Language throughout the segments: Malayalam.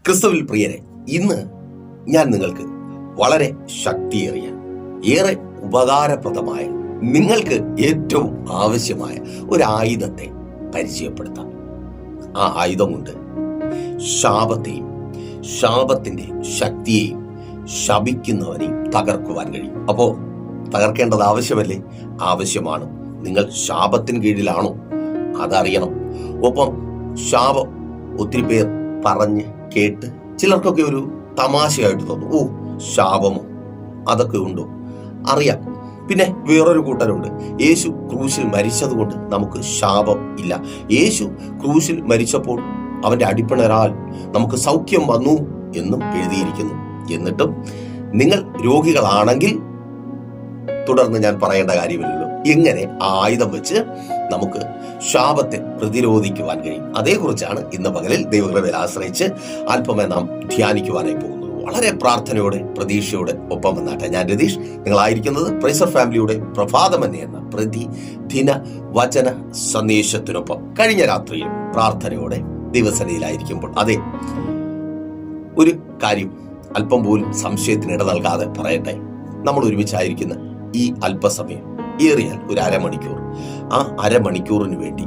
ക്രിസ്തുവിൽ പ്രിയരെ, ഇന്ന് ഞാൻ നിങ്ങൾക്ക് വളരെ ശക്തിയേറിയ, ഏറെ ഉപകാരപ്രദമായ, നിങ്ങൾക്ക് ഏറ്റവും ആവശ്യമായ ഒരു ആയുധത്തെ പരിചയപ്പെടുത്താം. ആ ആയുധം കൊണ്ട് ശാപത്തെയും ശാപത്തിന്റെ ശക്തിയെയും ശപിക്കുന്നവനെയും തകർക്കുവാൻ കഴിയും. അപ്പോ തകർക്കേണ്ടത് ആവശ്യമല്ലേ? ആവശ്യമാണ്. നിങ്ങൾ ശാപത്തിന് കീഴിലാണോ? അതറിയണം. ഒപ്പം ശാപം ഒത്തിരി പേർ പറഞ്ഞ് കേട്ട് ചിലർക്കൊക്കെ ഒരു തമാശയായിട്ട് തോന്നും. ഓ, ശാപമോ, അതൊക്കെ ഉണ്ടോ? അറിയാം. പിന്നെ വേറൊരു കൂട്ടരുണ്ട്, യേശു ക്രൂശിൽ മരിച്ചതുകൊണ്ട് നമുക്ക് ശാപം ഇല്ല. യേശു ക്രൂശിൽ മരിച്ചപ്പോൾ അവന്റെ അടിപ്പിണരാൽ നമുക്ക് സൗഖ്യം വന്നു എന്നും എഴുതിയിരിക്കുന്നു. എന്നിട്ടും നിങ്ങൾ രോഗികളാണെങ്കിൽ തുടർന്ന് ഞാൻ പറയേണ്ട കാര്യമില്ലല്ലോ. എങ്ങനെ ആയുധം വെച്ച് നമുക്ക് ശാപത്തെ പ്രതിരോധിക്കുവാൻ കഴിയും? അതേക്കുറിച്ചാണ് ഇന്ന് പകലിൽ ദൈവകൃപയിൽ ആശ്രയിച്ച് അല്പമേ നാം ധ്യാനിക്കുവാനായി പോകുന്നത്. വളരെ പ്രാർത്ഥനയോടെ, പ്രതീക്ഷയോടെ ഒപ്പം വന്നാട്ടെ. ഞാൻ രതീഷ്. നിങ്ങളായിരിക്കുന്നത് പ്രൈസർ ഫാമിലിയുടെ പ്രഭാതമന്യ എന്ന പ്രതിദിന വചന സന്ദേശത്തിനൊപ്പം. കഴിഞ്ഞ രാത്രിയിൽ പ്രാർത്ഥനയോടെ ദിവസനയിലായിരിക്കുമ്പോൾ അതെ, ഒരു കാര്യം അല്പം പോലും സംശയത്തിന് ഇട നൽകാതെ പറയട്ടെ. നമ്മൾ ഒരുമിച്ചായിരിക്കുന്ന ഈ അല്പസമയം, ഏറിയാൽ ഒരു അരമണിക്കൂർ, ആ അരമണിക്കൂറിന് വേണ്ടി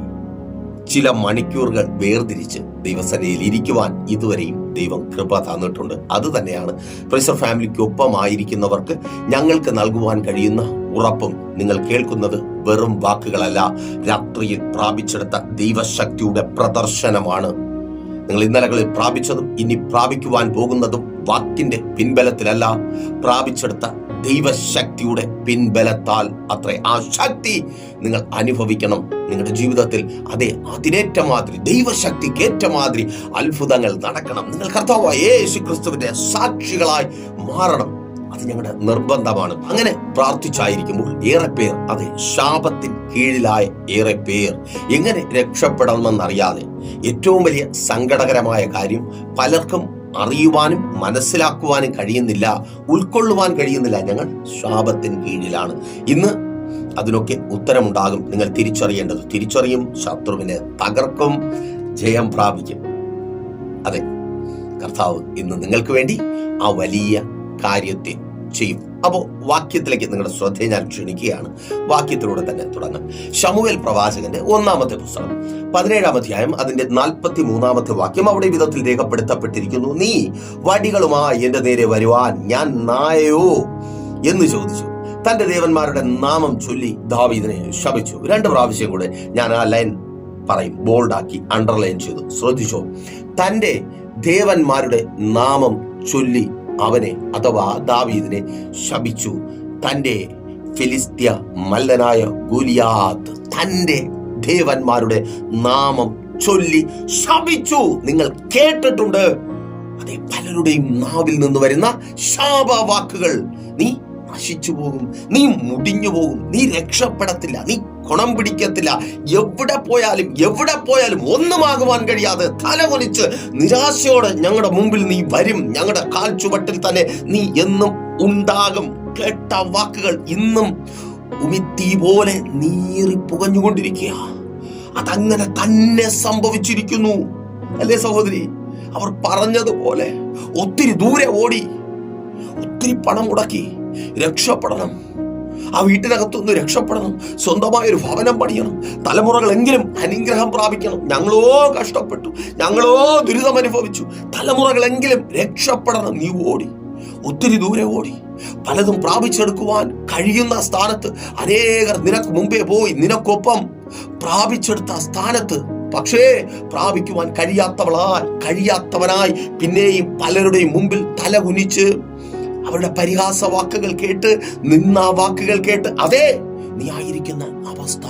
ചില മണിക്കൂറുകൾ വേർതിരിച്ച് ദൈവസനയിൽ ഇരിക്കുവാൻ ഇതുവരെയും ദൈവം കൃപ തന്നിട്ടുണ്ട്. അത് തന്നെയാണ് പ്രൈസർ ഫാമിലിക്കൊപ്പമായിരിക്കുന്നവർക്ക് ഞങ്ങൾക്ക് നൽകുവാൻ കഴിയുന്ന ഉറപ്പും. നിങ്ങൾ കേൾക്കുന്നത് വെറും വാക്കുകളല്ല, രാത്രിയിൽ പ്രാപിച്ചെടുത്ത ദൈവശക്തിയുടെ പ്രദർശനമാണ്. നിങ്ങൾ ഇന്നലകളിൽ പ്രാപിച്ചതും ഇനി പ്രാപിക്കുവാൻ പോകുന്നതും വാക്കിന്റെ പിൻബലത്തിലല്ല, പ്രാപിച്ചെടുത്ത ദൈവശക്തിയുടെ പിൻബലത്താൽ അത്രേ. ആ ശക്തി നിങ്ങൾ അനുഭവിക്കണം നിങ്ങളുടെ ജീവിതത്തിൽ. അതെ, അതിനേറ്റ മാതിരി, ദൈവശക്തിക്കേറ്റ മാതിരി അത്ഭുതങ്ങൾ നടക്കണം. നിങ്ങൾ കർത്താവായ യേശു ക്രിസ്തുവിന്റെ സാക്ഷികളായി മാറണം. അത് ഞങ്ങളുടെ നിർബന്ധമാണ്. അങ്ങനെ പ്രാർത്ഥിച്ചായിരിക്കുമ്പോൾ ഏറെ പേർ, അതെ, ശാപത്തിന് കീഴിലായ ഏറെ പേർ എങ്ങനെ രക്ഷപ്പെടണമെന്നറിയാതെ, ഏറ്റവും വലിയ സങ്കടകരമായ കാര്യം, പലർക്കും അറിയുവാനും മനസ്സിലാക്കുവാനും കഴിയുന്നില്ല, ഉൾക്കൊള്ളുവാൻ കഴിയുന്നില്ല. ഞങ്ങൾ ശാപത്തിന് കീഴിലാണ്. ഇന്ന് അതിനൊക്കെ ഉത്തരമുണ്ടാകും. നിങ്ങൾ തിരിച്ചറിയും, ശത്രുവിനെ തകർക്കും, ജയം പ്രാപിക്കും. അതെ, കർത്താവ് ഇന്ന് നിങ്ങൾക്ക് വേണ്ടി ആ വലിയ കാര്യത്തെ ചെയ്യും. അപ്പോ വാക്യത്തിലേക്ക് നിങ്ങളുടെ ശ്രദ്ധയെ ഞാൻ ക്ഷണിക്കുകയാണ്. വാക്യത്തിലൂടെ തന്നെ തുടങ്ങാം. ശമൂവേൽ പ്രവാചകന്റെ 1-ാമത്തെ പുസ്തകം 17-ാം അധ്യായം അതിന്റെ 43-ാമത്തെ വാക്യം. അവിടെ വിധത്തിൽ രേഖപ്പെടുത്തപ്പെട്ടിരിക്കുന്നു: നീ വടികളുമായി എന്റെ നേരെ വരുവാൻ ഞാൻ നായയോ എന്ന് ചോദിച്ചു. തന്റെ ദേവന്മാരുടെ നാമം ചൊല്ലി ദാവീദിനെ ശപിച്ചു. 2 പ്രാവശ്യം കൂടെ ഞാൻ ആ ലൈൻ പറയും, ബോൾഡാക്കി അണ്ടർലൈൻ ചെയ്തു. ശ്രദ്ധിച്ചോ. തന്റെ ദേവന്മാരുടെ നാമം ചൊല്ലി അവനെ, അഥവാ ദാവീദിനെ ശപിച്ചു. തന്റെ ഫിലിസ്ത്യ മല്ലനായ ഗോലിയാത്ത് തന്റെ ദേവന്മാരുടെ നാമം ചൊല്ലി ശപിച്ചു. നിങ്ങൾ കേട്ടിട്ടുണ്ട്. അതെ, പലരുടെയും നാവിൽ നിന്ന് വരുന്ന ശാപവാക്കുകൾ. നീ നശിച്ചു പോകും, നീ മുടിഞ്ഞു പോകും, നീ രക്ഷപ്പെടത്തില്ല, നീ ഗുണം പിടിക്കത്തില്ല, എവിടെ പോയാലും ഒന്നുമാകുവാൻ കഴിയാതെ തലകൊലിച്ച് നിരാശയോടെ ഞങ്ങളുടെ മുമ്പിൽ നീ വരും, ഞങ്ങളുടെ കാൽ ചുവട്ടിൽ തന്നെ നീ എന്നും ഉണ്ടാകും. കേട്ട വാക്കുകൾ ഇന്നും ഉമിത്തി പോലെ നീറി പുകഞ്ഞുകൊണ്ടിരിക്കുക. അതങ്ങനെ തന്നെ സംഭവിച്ചിരിക്കുന്നു, അല്ലേ സഹോദരി? അവർ പറഞ്ഞതുപോലെ ഒത്തിരി ദൂരെ ഓടി, ഒത്തിരി പണം മുടക്കി രക്ഷപ്പെടണം, ആ വീട്ടിനകത്തൊന്ന് രക്ഷപ്പെടണം, സ്വന്തമായൊരു ഭവനം പണിയണം, തലമുറകളെങ്കിലും അനുഗ്രഹം പ്രാപിക്കണം. ഞങ്ങളോ കഷ്ടപ്പെട്ടു, ഞങ്ങളോ ദുരിതം അനുഭവിച്ചു, തലമുറകളെങ്കിലും രക്ഷപ്പെടണം. നീ ഓടി, ഒത്തിരി ദൂരെ ഓടി, പലതും പ്രാപിച്ചെടുക്കുവാൻ കഴിയുന്ന സ്ഥാനത്ത് അനേകർ നിനക്ക് മുമ്പേ പോയി, നിനക്കൊപ്പം പ്രാപിച്ചെടുത്ത സ്ഥാനത്ത് പക്ഷേ പ്രാപിക്കുവാൻ കഴിയാത്തവനായി പിന്നെയും പലരുടെയും മുമ്പിൽ തല കുനിച്ച് അവരുടെ പരിഹാസ വാക്കുകൾ കേട്ട്, നിന്നാ വാക്കുകൾ കേട്ട്, അതേ, നീ ആയിരിക്കുന്ന അവസ്ഥ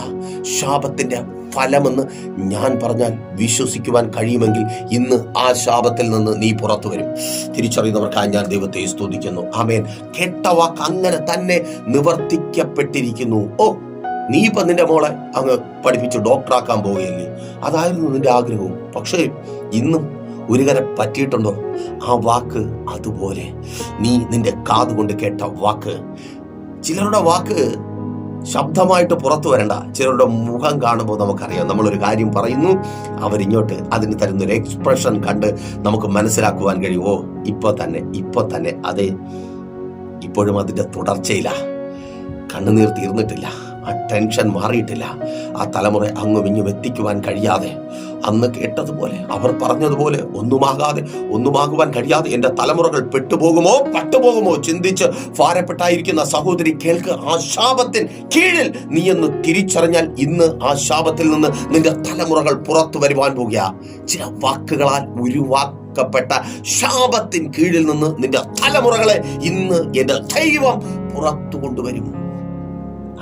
ശാപത്തിന്റെ ഫലമെന്ന് ഞാൻ പറഞ്ഞാൽ വിശ്വസിക്കുവാൻ കഴിയുമെങ്കിൽ ഇന്ന് ആ ശാപത്തിൽ നിന്ന് നീ പുറത്തു വരും. തിരിച്ചറിയുന്നവർക്കായി ഞാൻ ദൈവത്തെ സ്തുതിക്കുന്നു. ആമേൻ. കേട്ട വാക്ക് അങ്ങനെ തന്നെ നിവർത്തിക്കപ്പെട്ടിരിക്കുന്നു. ഓ, നീ ഇപ്പൊ നിന്റെ മോളെ അങ്ങ് പഠിപ്പിച്ച് ഡോക്ടറാക്കാൻ പോവുകയല്ലേ? അതായിരുന്നു നിന്റെ ആഗ്രഹവും. പക്ഷേ ഇന്നും ഒരു കരം പറ്റിയിട്ടുണ്ടോ? ആ വാക്ക് അതുപോലെ നീ നിന്റെ കാതുകൊണ്ട് കേട്ട വാക്ക്. ചിലരുടെ വാക്ക് ശബ്ദമായിട്ട് പുറത്തു വരണ്ട. ചിലരുടെ മുഖം കാണുമ്പോൾ നമുക്കറിയാം, നമ്മളൊരു കാര്യം പറയുന്നു, അവരിങ്ങോട്ട് അതിന് തരുന്നൊരു എക്സ്പ്രഷൻ കണ്ട് നമുക്ക് മനസ്സിലാക്കുവാൻ കഴിയും. ഓ, ഇപ്പൊ തന്നെ അതെ, ഇപ്പോഴും അതിന്റെ തുടർച്ചയില്ല, കണ്ണുനീർ തീർന്നിട്ടില്ല, ആ ടെൻഷൻ മാറിയിട്ടില്ല, ആ തലമുറ അങ്ങും ഇങ്ങും എത്തിക്കുവാൻ കഴിയാതെ, അന്ന് കേട്ടതുപോലെ അവർ പറഞ്ഞതുപോലെ ഒന്നുമാകുവാൻ കഴിയാതെ എൻ്റെ തലമുറകൾ പട്ടുപോകുമോ ചിന്തിച്ച് ഭാരപ്പെട്ടായിരിക്കുന്ന സഹോദരി കേൾക്ക്. ആ ശാപത്തിൻ കീഴിൽ നീ എന്ന് തിരിച്ചറിഞ്ഞാൽ ഇന്ന് ആ ശാപത്തിൽ നിന്ന് നിന്റെ തലമുറകൾ പുറത്തു വരുവാൻ പോകുക. ചില വാക്കുകളാൽ ഉരുവാക്കപ്പെട്ട ശാപത്തിൻ കീഴിൽ നിന്ന് നിന്റെ തലമുറകളെ ഇന്ന് എൻ്റെ ദൈവം പുറത്തു കൊണ്ടുവരും.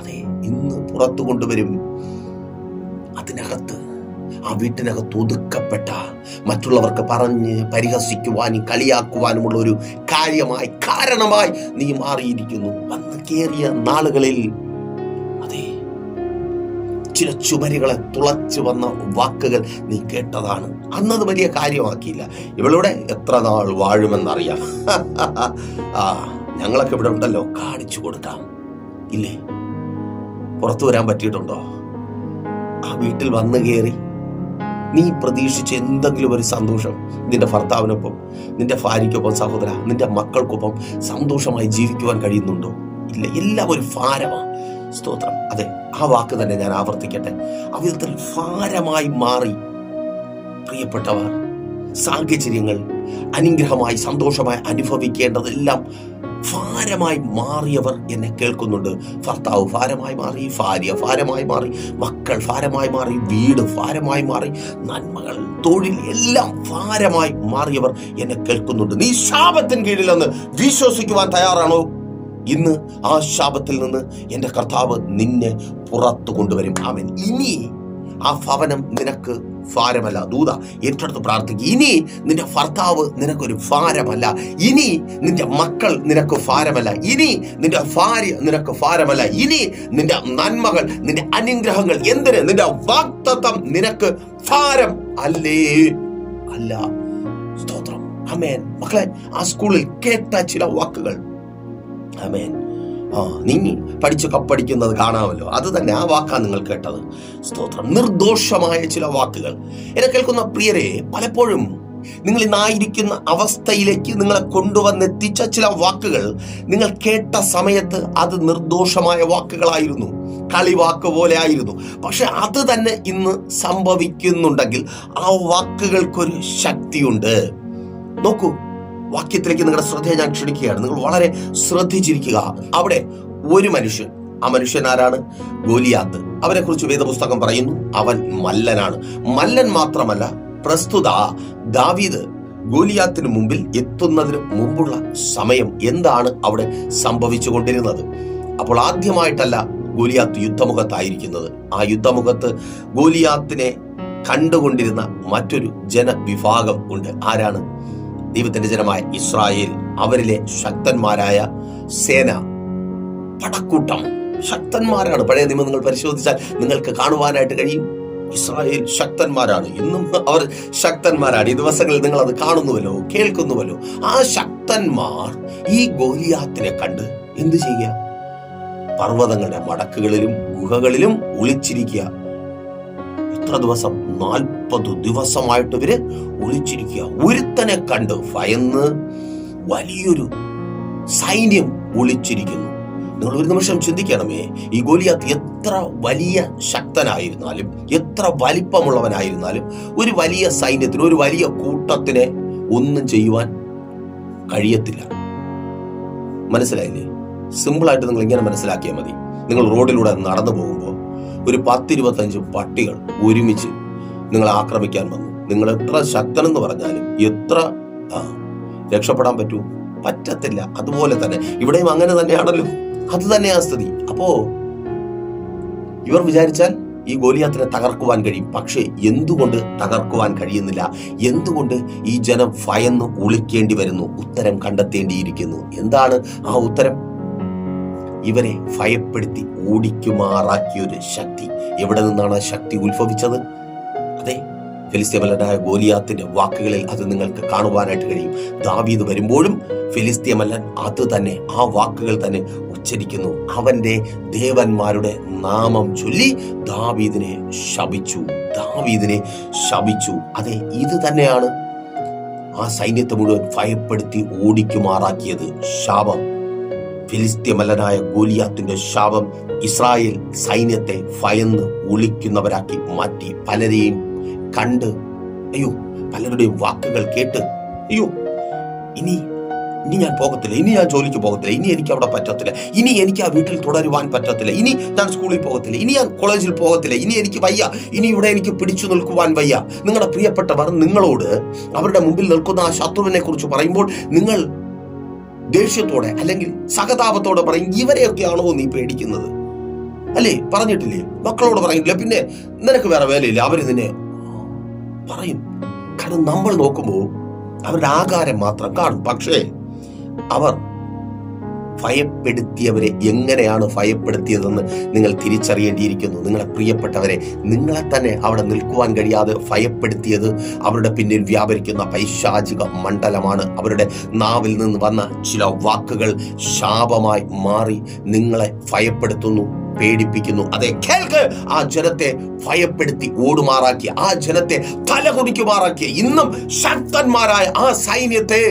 അതെ, ഇന്ന് പുറത്തു കൊണ്ടുവരും. അതിനകത്ത്, ആ വീട്ടിനകത്ത് ഒതുക്കപ്പെട്ട, മറ്റുള്ളവർക്ക് പറഞ്ഞ് പരിഹസിക്കുവാനും കളിയാക്കുവാനുമുള്ള ഒരു കാരണമായി നീ മാറിയിരിക്കുന്നു. വന്ന് കേറിയ നാളുകളിൽ അതെ, ചില ചുമരുകളെ തുളച്ചു വന്ന വാക്കുകൾ നീ കേട്ടതാണ്. അന്നത് വലിയ കാര്യമാക്കിയില്ല. ഇവളുടെ എത്ര നാൾ വാഴുമെന്നറിയാം. ഞങ്ങളൊക്കെ ഇവിടെ ഉണ്ടല്ലോ, കാണിച്ചു കൊടുക്കാം. ഇല്ലേ, പുറത്തു വരാൻ പറ്റിയിട്ടുണ്ടോ? ആ വീട്ടിൽ വന്നു കയറി നീ പ്രതീക്ഷിച്ച എന്തെങ്കിലും ഒരു സന്തോഷം നിന്റെ ഭർത്താവിനൊപ്പം, നിന്റെ ഭാര്യയ്ക്കൊപ്പം, സഹോദര, നിന്റെ മക്കൾക്കൊപ്പം സന്തോഷമായി ജീവിക്കുവാൻ കഴിയുന്നുണ്ടോ? ഇല്ല, എല്ലാം ഒരു ഭാരമാണ്. സ്തോത്രം. അതെ, ആ വാക്ക് തന്നെ ഞാൻ ആവർത്തിക്കട്ടെ. ആ വിധത്തിൽ ഭാരമായി മാറി പ്രിയപ്പെട്ടവർ, സാഹചര്യങ്ങൾ അനുഗ്രഹമായി സന്തോഷമായി അനുഭവിക്കേണ്ടതെല്ലാം ഭാരമായി മാറിയവർ എന്നെ കേൾക്കുന്നുണ്ട്. ഭർത്താവ് ഭാരമായി മാറി, ഭാര്യ ഭാരമായി മാറി, മക്കൾ ഭാരമായി മാറി, വീട് ഭാരമായി മാറി, നന്മകൾ, തൊഴിൽ എല്ലാം ഭാരമായി മാറിയവർ എന്നെ കേൾക്കുന്നുണ്ട്. നീ ശാപത്തിന് കീഴിലെന്ന് വിശ്വസിക്കുവാൻ തയ്യാറാണോ? ഇന്ന് ആ ശാപത്തിൽ നിന്ന് എൻ്റെ കർത്താവ് നിന്നെ പുറത്തു കൊണ്ടുവരും. ആമേൻ. ഇനി ആ ഭവനം നിനക്ക് ഭാരമല്ല. ദൂത ഏറ്റെടുത്ത് പ്രാർത്ഥിക്കുക. ഇനി നിന്റെ ഭർത്താവ് നിനക്കൊരു ഭാരമല്ല. ഇനി നിന്റെ മക്കൾ നിനക്ക് ഭാരമല്ല. ഇനി നിന്റെ ഭാര്യ നിനക്ക് ഭാരമല്ല. ഇനി നിന്റെ നന്മകൾ, നിന്റെ അനുഗ്രഹങ്ങൾ, എന്തിന് നിന്റെ വാഗ്ദത്തം നിനക്ക് ഭാരം അല്ല. സ്തോത്രം. ആമേൻ. മക്കളെ, ആ സ്കൂളിൽ കേട്ട ചില വാക്കുകൾ, ആമേൻ, നീ പഠിച്ചു കപ്പടിക്കുന്നത് കാണാമല്ലോ, അത് തന്നെ ആ വാക്കാണ് നിങ്ങൾ കേട്ടത്. സ്തോത്രം. നിർദോഷമായ ചില വാക്കുകൾ. എന്നെ കേൾക്കുന്ന പ്രിയരെ, പലപ്പോഴും നിങ്ങൾ ഇന്നായിരിക്കുന്ന അവസ്ഥയിലേക്ക് നിങ്ങളെ കൊണ്ടുവന്നെത്തിച്ച ചില വാക്കുകൾ നിങ്ങൾ കേട്ട സമയത്ത് അത് നിർദോഷമായ വാക്കുകളായിരുന്നു, കളിവാക്ക് പോലെ ആയിരുന്നു. പക്ഷെ അത് തന്നെ ഇന്ന് സംഭവിക്കുന്നുണ്ടെങ്കിൽ ആ വാക്കുകൾക്കൊരു ശക്തിയുണ്ട്. നോക്കൂ, വാക്യത്തിലേക്ക് നിങ്ങളുടെ ശ്രദ്ധയെ ഞാൻ ക്ഷണിക്കുകയാണ്. നിങ്ങൾ വളരെ ശ്രദ്ധിച്ചിരിക്കുക. അവിടെ ഒരു മനുഷ്യൻ, ആ മനുഷ്യൻ ആരാണ്? ഗോലിയാത്ത്. അവനെ കുറിച്ച് വേദപുസ്തകം പറയുന്നു, അവൻ മല്ലനാണ്. മല്ലൻ മാത്രമല്ല, പ്രസ്തുത ദാവീദ് ഗോലിയാത്തിന് മുമ്പിൽ എത്തുന്നതിന് മുമ്പുള്ള സമയം എന്താണ് അവിടെ സംഭവിച്ചു കൊണ്ടിരുന്നത്? അപ്പോൾ ആദ്യമായിട്ടല്ല ഗോലിയാത്ത് യുദ്ധമുഖത്തായിരിക്കുന്നത്. ആ യുദ്ധമുഖത്ത് ഗോലിയാത്തിനെ കണ്ടുകൊണ്ടിരുന്ന മറ്റൊരു ജനവിഭാഗം ഉണ്ട്. ആരാണ്? ദൈവത്തിന്റെ ജനമായ ഇസ്രായേൽ. അവരിലെ ശക്തന്മാരായ സേന, പടക്കൂട്ടം ശക്തന്മാരാണ്. പഴയ നിയമം നിങ്ങൾ പരിശോധിച്ചാൽ നിങ്ങൾക്ക് കാണുവാനായിട്ട് കഴിയും. ഇസ്രായേൽ ശക്തന്മാരാണ്. ഇന്നും അവർ ശക്തന്മാരാണ്. ഈ ദിവസങ്ങളിൽ നിങ്ങൾ അത് കാണുന്നുവല്ലോ, കേൾക്കുന്നുവല്ലോ. ആ ശക്തന്മാർ ഈ ഗോലിയാത്തിനെ കണ്ട് എന്ത് ചെയ്യുക? പർവ്വതങ്ങളുടെ മടക്കുകളിലും ഗുഹകളിലും ഒളിച്ചിരിക്കുക. എത്ര ദിവസം? 40 ദിവസമായിട്ട് ഇവര് ഒളിച്ചിരിക്കുക. ഒരുത്തനെ കണ്ട് ഭയന്ന് വലിയൊരു സൈന്യം ഒളിച്ചിരിക്കുന്നു. നിങ്ങൾ ഒരു നിമിഷം ചിന്തിക്കണമേ, ഈ ഗോലിയാത്ത് എത്ര വലിയ ശക്തനായിരുന്നാലും, എത്ര വലിപ്പമുള്ളവനായിരുന്നാലും, ഒരു വലിയ സൈന്യത്തിന്, ഒരു വലിയ കൂട്ടത്തിനെ ഒന്നും ചെയ്യുവാൻ കഴിയത്തില്ല. മനസ്സിലായില്ലേ? സിമ്പിളായിട്ട് നിങ്ങൾ ഇങ്ങനെ മനസ്സിലാക്കിയാൽ മതി. നിങ്ങൾ റോഡിലൂടെ നടന്നു പോകുമ്പോൾ ഒരു 10-25 പട്ടികൾ ഒരുമിച്ച് നിങ്ങളെ ആക്രമിക്കാൻ വന്നു. നിങ്ങൾ എത്ര ശക്തനെന്ന് പറഞ്ഞാലും എത്ര രക്ഷപ്പെടാൻ പറ്റത്തില്ല. അതുപോലെ തന്നെ ഇവിടെയും അങ്ങനെ തന്നെയാണല്ലോ. അത് തന്നെയാ സ്ഥിതി. അപ്പോ ഇവർ വിചാരിച്ചാൽ ഈ ഗോലിയാത്തിനെ തകർക്കുവാൻ കഴിയും. പക്ഷേ എന്തുകൊണ്ട് തകർക്കുവാൻ കഴിയുന്നില്ല? എന്തുകൊണ്ട് ഈ ജനം ഭയന്ന് ഒളിക്കേണ്ടി വരുന്നു? ഉത്തരം കണ്ടെത്തേണ്ടിയിരിക്കുന്നു. എന്താണ് ആ ഉത്തരം? ഇവരെ ഭയപ്പെടുത്തി ഓടിക്കുമാറാക്കിയൊരു ശക്തി. എവിടെ നിന്നാണ് ആ ശക്തി ഉത്ഭവിച്ചത്? അതെ, ഫെലിസ്ത്യമല്ലനായ ഗോലിയാത്തിന്റെ വാക്കുകളിൽ അത് നിങ്ങൾക്ക് കാണുവാനായിട്ട് കഴിയും. ദാവീദ് വരുമ്പോഴും ഫെലിസ്ത്യമല്ലൻ അത് തന്നെ, ആ വാക്കുകൾ തന്നെ ഉച്ചരിക്കുന്നു. അവന്റെ ദേവന്മാരുടെ നാമം ചൊല്ലി ദാവീദിനെ ശപിച്ചു. അതെ, ഇത് തന്നെയാണ് ആ സൈന്യത്തെ മുഴുവൻ ഭയപ്പെടുത്തി ഓടിക്കുമാറാക്കിയത്. ശാപം, ഫിലിസ്ത്യമല്ലനായ ഗോലിയാത്തിന്റെ ശാപം ഇസ്രായേൽ സൈന്യത്തെ ഭയന്ന് ഒളിക്കുന്നവരാക്കി മാറ്റി. പലരെയും കണ്ട് പലരുടെയും വാക്കുകൾ കേട്ട് ഇനി ഞാൻ പോകത്തില്ല, ഇനി ഞാൻ ജോലിക്ക് പോകത്തില്ല, ഇനി എനിക്ക് അവിടെ പറ്റത്തില്ല, ഇനി എനിക്ക് ആ വീട്ടിൽ തുടരുവാൻ പറ്റത്തില്ല, ഇനി ഞാൻ സ്കൂളിൽ പോകത്തില്ല, ഇനി ഞാൻ കോളേജിൽ പോകത്തില്ല, ഇനി എനിക്ക് വയ്യ, ഇനി ഇവിടെ എനിക്ക് പിടിച്ചു നിൽക്കുവാൻ വയ്യ. നിങ്ങളുടെ പ്രിയപ്പെട്ടവർ നിങ്ങളോട് അവരുടെ മുമ്പിൽ നിൽക്കുന്ന ആ ശത്രുവിനെ കുറിച്ച് പറയുമ്പോൾ നിങ്ങൾ ദേഷ്യത്തോടെ അല്ലെങ്കിൽ സഹതാപത്തോടെ പറയും, ഇവരെയൊക്കെയാണോ നീ പേടിക്കുന്നത്? അല്ലേ, പറഞ്ഞിട്ടില്ലേ? മക്കളോട് പറയില്ല, പിന്നെ നിനക്ക് വേറെ വേലയില്ല, അവര് നിന്നെ പറയും. കാരണം നമ്മൾ നോക്കുമ്പോൾ അവരുടെ ആകാരം മാത്രം കാണും. പക്ഷേ അവർ ഭയപ്പെടുത്തിയവരെ എങ്ങനെയാണ് ഭയപ്പെടുത്തിയതെന്ന് നിങ്ങൾ തിരിച്ചറിയേണ്ടിയിരിക്കുന്നു. നിങ്ങളെ പ്രിയപ്പെട്ടവരെ, നിങ്ങളെ തന്നെ അവിടെ നിൽക്കുവാൻ കഴിയാതെ ഭയപ്പെടുത്തിയത് അവരുടെ പിന്നിൽ വ്യാപരിക്കുന്ന പൈശാചിക മണ്ഡലമാണ്. അവരുടെ നാവിൽ നിന്ന് വന്ന ചില വാക്കുകൾ ശാപമായി മാറി നിങ്ങളെ ഭയപ്പെടുത്തുന്നു, പേടിപ്പിക്കുന്നു. അതെ, കേൾക്ക്, ആ ജനത്തെ ഭയപ്പെടുത്തി ഓടുമാറാക്കിയ, ആ ജനത്തെ തലകുടിക്കുമാറാക്കിയ, ഇന്നും ശക്തന്മാരായ ആ സൈന്യത്തെ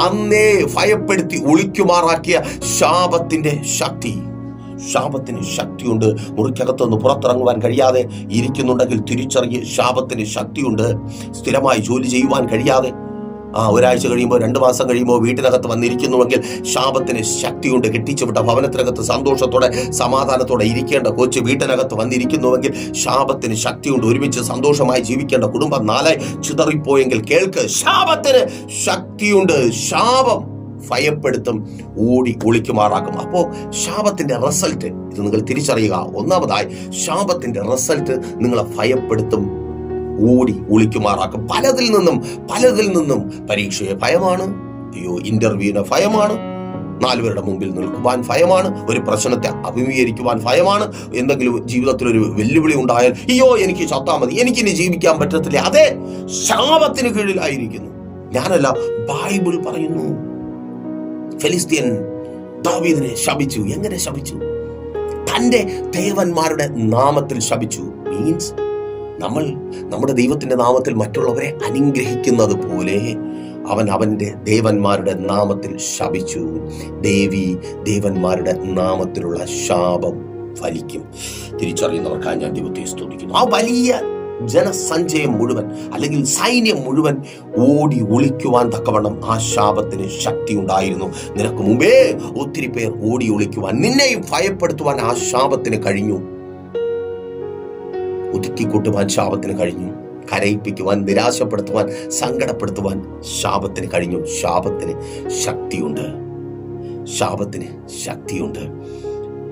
അന്നേ ഭയപ്പെടുത്തി ഒളിക്കുമാറാക്കിയ ശാപത്തിന്റെ ശക്തിയുണ്ട്. മുറിക്കകത്തുനിന്ന് പുറത്തിറങ്ങുവാൻ കഴിയാതെ ഇരിക്കുന്നുണ്ടെങ്കിൽ തിരിച്ചറിഞ്ഞ് ശാപത്തിന് ശക്തിയുണ്ട്. സ്ഥിരമായി ജോലി ചെയ്യുവാൻ കഴിയാതെ ഒരാഴ്ച കഴിയുമ്പോൾ 2 മാസം കഴിയുമ്പോൾ വീട്ടിനകത്ത് വന്നിരിക്കുന്നുവെങ്കിൽ ശാപത്തിന് ശക്തിയുണ്ട്. കെട്ടിച്ചുവിട്ട ഭവനത്തിനകത്ത് സന്തോഷത്തോടെ സമാധാനത്തോടെ ഇരിക്കേണ്ട കൊച്ചു വീട്ടിനകത്ത് വന്നിരിക്കുന്നുവെങ്കിൽ ശാപത്തിന് ശക്തിയുണ്ട്. ഒരുമിച്ച് സന്തോഷമായി ജീവിക്കേണ്ട കുടുംബം 4 ചിതറിപ്പോയെങ്കിൽ കേൾക്ക്, ശാപത്തിന് ശക്തിയുണ്ട്. ശാപം ഭയപ്പെടുത്തും, ഓടി ഒളിക്കുമാറാക്കും. അപ്പോ ശാപത്തിന്റെ റിസൾട്ട് ഇത് നിങ്ങൾ തിരിച്ചറിയുക. ഒന്നാമതായി, ശാപത്തിന്റെ റിസൾട്ട് നിങ്ങളെ ഭയപ്പെടുത്തും, ഓടി ഒളിക്കുമാറാക്കും. പലതിൽ നിന്നും പരീക്ഷയെ ഭയമാണ്, ഇന്റർവ്യൂവിന് ഭയമാണ്, 4 പേരുടെ മുമ്പിൽ നിൽക്കുവാൻ ഭയമാണ്, ഒരു പ്രശ്നത്തെ അഭിമുഖീകരിക്കുവാൻ ഭയമാണ്, എന്തെങ്കിലും ജീവിതത്തിൽ ഒരു വെല്ലുവിളി ഉണ്ടായാൽ എനിക്ക് ചത്താ മതി, എനിക്കിനി ജീവിക്കാൻ പറ്റത്തില്ല. അതെ, ശാപത്തിന് കീഴിലായിരിക്കുന്നു. ഞാനല്ല, ബൈബിൾ പറയുന്നു. ഫെലിസ്ത്യൻ ദാവീദിനെ ശപിച്ചു. എങ്ങനെ ശപിച്ചു? തന്റെ ദേവന്മാരുടെ നാമത്തിൽ ശപിച്ചു. മീൻസ് നമ്മൾ നമ്മുടെ ദൈവത്തിന്റെ നാമത്തിൽ മറ്റുള്ളവരെ അനുഗ്രഹിക്കുന്നത് പോലെ അവൻ അവന്റെ ദേവന്മാരുടെ നാമത്തിൽ ശപിച്ചു. ദേവന്മാരുടെ നാമത്തിലുള്ള ശാപം ഫലിക്കും. തിരിച്ചറിയുന്നവർക്കായി ഞാൻ ദൈവത്തെ സ്തുതിക്കുന്നു. ആ വലിയ ജനസഞ്ചയം മുഴുവൻ അല്ലെങ്കിൽ സൈന്യം മുഴുവൻ ഓടി ഒളിക്കുവാൻ തക്കവണ്ണം ആ ശാപത്തിന് ശക്തി ഉണ്ടായിരുന്നു. നിനക്ക് മുമ്പേ ഒത്തിരി പേർ ഓടി ഒളിക്കുവാൻ, നിന്നെയും ഭയപ്പെടുത്തുവാൻ ആ ശാപത്തിന് കഴിഞ്ഞു. ഒതുക്കിക്കൂട്ടുവാൻ ശാപത്തിന് കഴിഞ്ഞു. കരയിപ്പിക്കുവാൻ, നിരാശപ്പെടുത്തുവാൻ, സങ്കടപ്പെടുത്തുവാൻ ശാപത്തിന് കഴിഞ്ഞു. ശാപത്തിന് ശക്തിയുണ്ട്.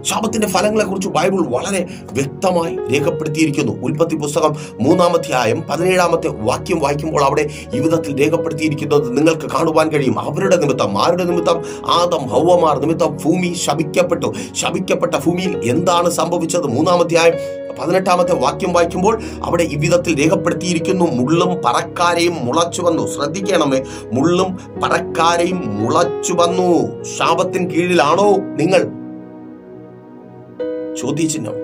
ശാപത്തിന്റെ ഫലങ്ങളെ കുറിച്ച് ബൈബിൾ വളരെ വ്യക്തമായി രേഖപ്പെടുത്തിയിരിക്കുന്നു. ഉൽപ്പത്തി പുസ്തകം 3-ാം അധ്യായം 17-ാമത്തെ വാക്യം വായിക്കുമ്പോൾ അവിടെ ഈ വിധത്തിൽ രേഖപ്പെടുത്തിയിരിക്കുന്നത് നിങ്ങൾക്ക് കാണുവാൻ കഴിയും. അവരുടെ നിമിത്തം, ആരുടെ നിമിത്തം? ആദം ഹവ്വമാർ നിമിത്തം ഭൂമി ശപിക്കപ്പെട്ടു. ശപിക്കപ്പെട്ട ഭൂമിയിൽ എന്താണ് സംഭവിച്ചത്? 3-ാം അധ്യായം 18-ാമത്തെ വാക്യം വായിക്കുമ്പോൾ അവിടെ ഈ വിധത്തിൽ രേഖപ്പെടുത്തിയിരിക്കുന്നു. മുള്ളും പറക്കാരയും മുളച്ചു വന്നു. ശ്രദ്ധിക്കണമേ, മുള്ളും പറക്കാരയും മുളച്ചു വന്നു. ശാപത്തിന് കീഴിലാണോ നിങ്ങൾ? ചോദ്യചിഹ്നം.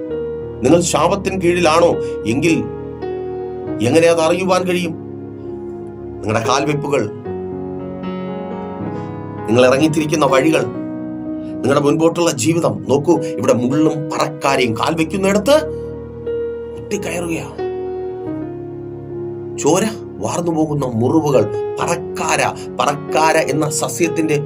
നിങ്ങൾ ശാപത്തിന് കീഴിലാണോ എങ്കിൽ എങ്ങനെ അത് അറിയുവാൻ കഴിയും? നിങ്ങളുടെ കാൽവെപ്പുകൾ, നിങ്ങൾ ഇറങ്ങിത്തിരിക്കുന്ന വഴികൾ, നിങ്ങളുടെ മുൻപോട്ടുള്ള ജീവിതം നോക്കൂ. ഇവിടെ മുള്ളും പറക്കാരയും കാൽ വെക്കുന്നിടത്ത് കയറുകയാണ്. ചോര വാർന്നു പോകുന്ന മുറിവുകൾ. പറക്കാര എന്ന സസ്യത്തിന്റെ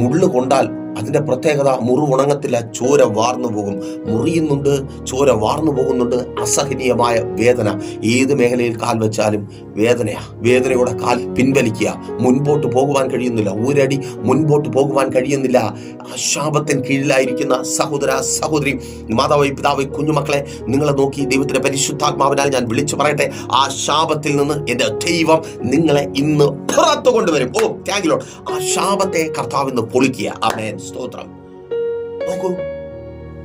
മുള്ളു കൊണ്ടാൽ അതിന്റെ പ്രത്യേകത, മുറിവുണങ്ങത്തില്ല, ചോര വാർന്നു പോകും. മുറിയുന്നുണ്ട്, ചോര വാർന്നു പോകുന്നുണ്ട്. അസഹനീയമായ വേദന. ഏത് മേഖലയിൽ കാൽ വെച്ചാലും വേദനയോടെ കാൽ പിൻവലിക്കുക. മുൻപോട്ട് പോകുവാൻ കഴിയുന്നില്ല, ഒരടി മുൻപോട്ട് പോകുവാൻ കഴിയുന്നില്ല. ശാപത്തിന് കീഴിലായിരിക്കുന്ന സഹോദര സഹോദരി, മാതാവ് പിതാവ്, കുഞ്ഞുമക്കളെ, നിങ്ങളെ നോക്കി ദൈവത്തിന്റെ പരിശുദ്ധാത്മാവിനാൽ ഞാൻ വിളിച്ചു പറയട്ടെ, ആ ശാപത്തിൽ നിന്ന് എന്റെ ദൈവം നിങ്ങളെ ഇന്ന് പുറത്തു കൊണ്ടുവരും. Thank you Lord. ആ ശാപത്തെ കർത്താവ് ഇന്ന് പൊളിക്കുക. ആമേൻ. സ്തോത്രം. നോക്കൂ,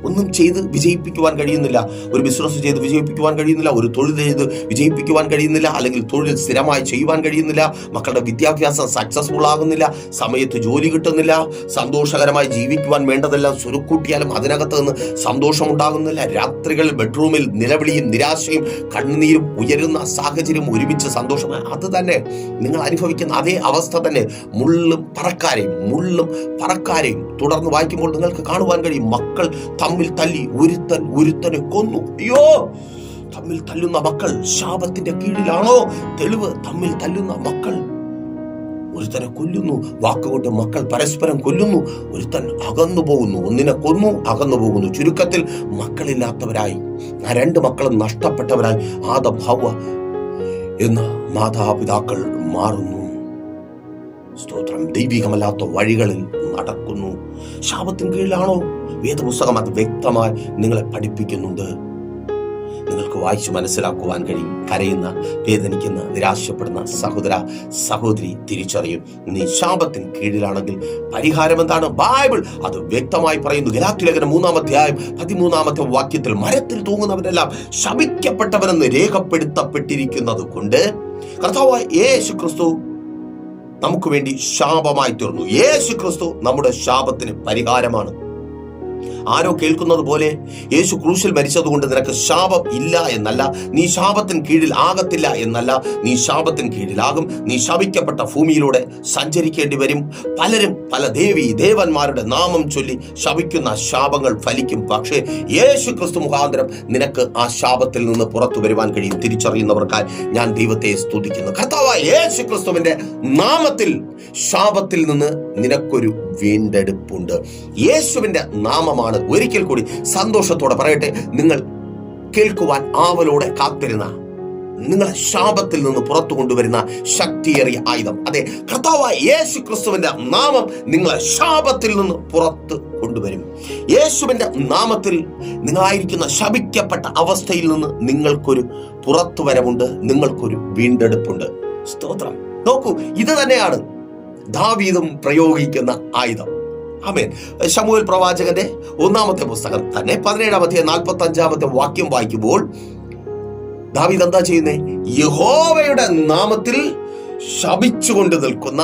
ഒന്നും ചെയ്ത് വിജയിപ്പിക്കുവാൻ കഴിയുന്നില്ല. ഒരു ബിസിനസ് ചെയ്ത് വിജയിപ്പിക്കുവാൻ കഴിയുന്നില്ല, ഒരു തൊഴിൽ ചെയ്ത് വിജയിപ്പിക്കുവാൻ കഴിയുന്നില്ല, അല്ലെങ്കിൽ തൊഴിൽ സ്ഥിരമായി ചെയ്യുവാൻ കഴിയുന്നില്ല, മക്കളുടെ വിദ്യാഭ്യാസം സക്സസ്ഫുൾ ആകുന്നില്ല, സമയത്ത് ജോലി കിട്ടുന്നില്ല, സന്തോഷകരമായി ജീവിക്കുവാൻ വേണ്ടതെല്ലാം സ്വരുക്കൂട്ടിയാലും അതിനകത്ത് നിന്ന് സന്തോഷമുണ്ടാകുന്നില്ല, രാത്രികളിൽ ബെഡ്റൂമിൽ നിലവിളിയും നിരാശയും കണ്ണുനീരും ഉയരുന്ന സാഹചര്യം ഒരുമിച്ച് സന്തോഷമായി. അത് തന്നെ നിങ്ങൾ അനുഭവിക്കുന്ന അതേ അവസ്ഥ തന്നെ. മുള്ളും പറക്കാരെയും തുടർന്ന് വായിക്കുമ്പോൾ നിങ്ങൾക്ക് കാണുവാൻ കഴിയും. മക്കൾ തമ്മിൽ തല്ലി ഒരുത്തനെ കൊന്നു. അയ്യോ, തമ്മിൽ തല്ലുന്ന മക്കൾ ശാപത്തിന്റെ കീഴിലാണോ? തെളിവ്, തമ്മിൽ തല്ലുന്ന മക്കൾ ഒരുത്തനെ കൊല്ലുന്നു, വാക്കുകൊണ്ട് മക്കൾ പരസ്പരം കൊല്ലുന്നു, ഒരുത്തൻ അകന്നു പോകുന്നു, ഒന്നിനെ കൊന്നു അകന്നു പോകുന്നു. ചുരുക്കത്തിൽ മക്കളില്ലാത്തവരായി, ആ 2 മക്കളും നഷ്ടപ്പെട്ടവരായി ആദം ഹവ്വ എന്ന മാതാപിതാക്കൾ മാറുന്നു. സ്തോത്രം. ദൈവികമല്ലാത്ത വഴികളിൽ നടക്കുന്നു. ശാപത്തിന് കീഴിലാണോ? വേദപുസ്തകം അത് വ്യക്തമായി നിങ്ങളെ പഠിപ്പിക്കുന്നുണ്ട്. നിങ്ങൾക്ക് വായിച്ചു മനസ്സിലാക്കുവാൻ കഴിയും. കരയുന്ന, വേദനിക്കുന്ന, നിരാശപ്പെടുന്ന സഹോദര സഹോദരി തിരിച്ചറിയും. നീ ശാപത്തിന് കീഴിലാണെങ്കിൽ പരിഹാരം എന്താണ്? ബൈബിൾ അത് വ്യക്തമായി പറയുന്നു. ഗലാത്യലേഖനം 3-ാം അധ്യായം 13-ാമത്തെ വാക്യത്തിൽ മരത്തിൽ തൂങ്ങുന്നവരെല്ലാം ശപിക്കപ്പെട്ടവരെന്ന് രേഖപ്പെടുത്തപ്പെട്ടിരിക്കുന്നത് കൊണ്ട് കർത്താവായ യേശു ക്രിസ്തു നമുക്ക് വേണ്ടി ശാപമായി തീർന്നു. യേശു ക്രിസ്തു നമ്മുടെ ശാപത്തിന് പരിഹാരമാണ്. ആരോ കേൾക്കുന്നത് പോലെ യേശു ക്രൂശിൽ മരിച്ചതുകൊണ്ട് നിനക്ക് ശാപം ഇല്ല എന്നല്ല, നീ ശാപത്തിന് കീഴിൽ ആകത്തില്ല എന്നല്ല, നീ ശാപത്തിന് കീഴിലാകും. നീ ശപിക്കപ്പെട്ട ഭൂമിയിലൂടെ സഞ്ചരിക്കേണ്ടി വരും. പലരും പല ദേവന്മാരുടെ നാമം ചൊല്ലി ശപിക്കുന്ന ശാപങ്ങൾ ഫലിക്കും. പക്ഷേ യേശു ക്രിസ്തു മുഖാന്തരം നിനക്ക് ആ ശാപത്തിൽ നിന്ന് പുറത്തു വരുവാൻ കഴിയും. തിരിച്ചറിയുന്നവർക്കായി ഞാൻ ദൈവത്തെ സ്തുതിക്കുന്നു. കർത്താവായ യേശു ക്രിസ്തുവിന്റെ നാമത്തിൽ ശാപത്തിൽ നിന്ന് നിനക്കൊരു വീണ്ടെടുപ്പുണ്ട്. യേശുവിന്റെ നാമമാണ്. ഒരിക്കൽ കൂടി സന്തോഷത്തോടെ പറയട്ടെ, നിങ്ങൾ കേൾക്കുവാൻ ആവലോടെ കാത്തിരുന്ന, നിങ്ങളെ ശാപത്തിൽ നിന്ന് പുറത്തു കൊണ്ടുവരുന്ന ശക്തിയേറിയ ആയുധം, അതെ, കർത്താവായ യേശു ക്രിസ്തുവിന്റെ നാമം നിങ്ങളെ ശാപത്തിൽ നിന്ന് പുറത്ത് കൊണ്ടുവരും. യേശുവിന്റെ നാമത്തിൽ നിങ്ങളായിരിക്കുന്ന ശപിക്കപ്പെട്ട അവസ്ഥയിൽ നിന്ന് നിങ്ങൾക്കൊരു പുറത്തു വരവുണ്ട്, നിങ്ങൾക്കൊരു വീണ്ടെടുപ്പുണ്ട്. സ്തോത്രം. നോക്കൂ, ഇത് തന്നെയാണ് ദാവീദും പ്രയോഗിക്കുന്ന ആയുധം. ആമേൻ. ശമൂവേൽ പ്രവാചകന്റെ 1-ാമത്തെ പുസ്തകം തന്നെ 17-ാം അധ്യായം 45-ാമത്തെ വാക്യം വായിക്കുമ്പോൾ ദാവീദ് എന്താ ചെയ്യുന്നേ? യഹോവയുടെ നാമത്തിൽ ശപിച്ചുകൊണ്ട് നിൽക്കുന്ന,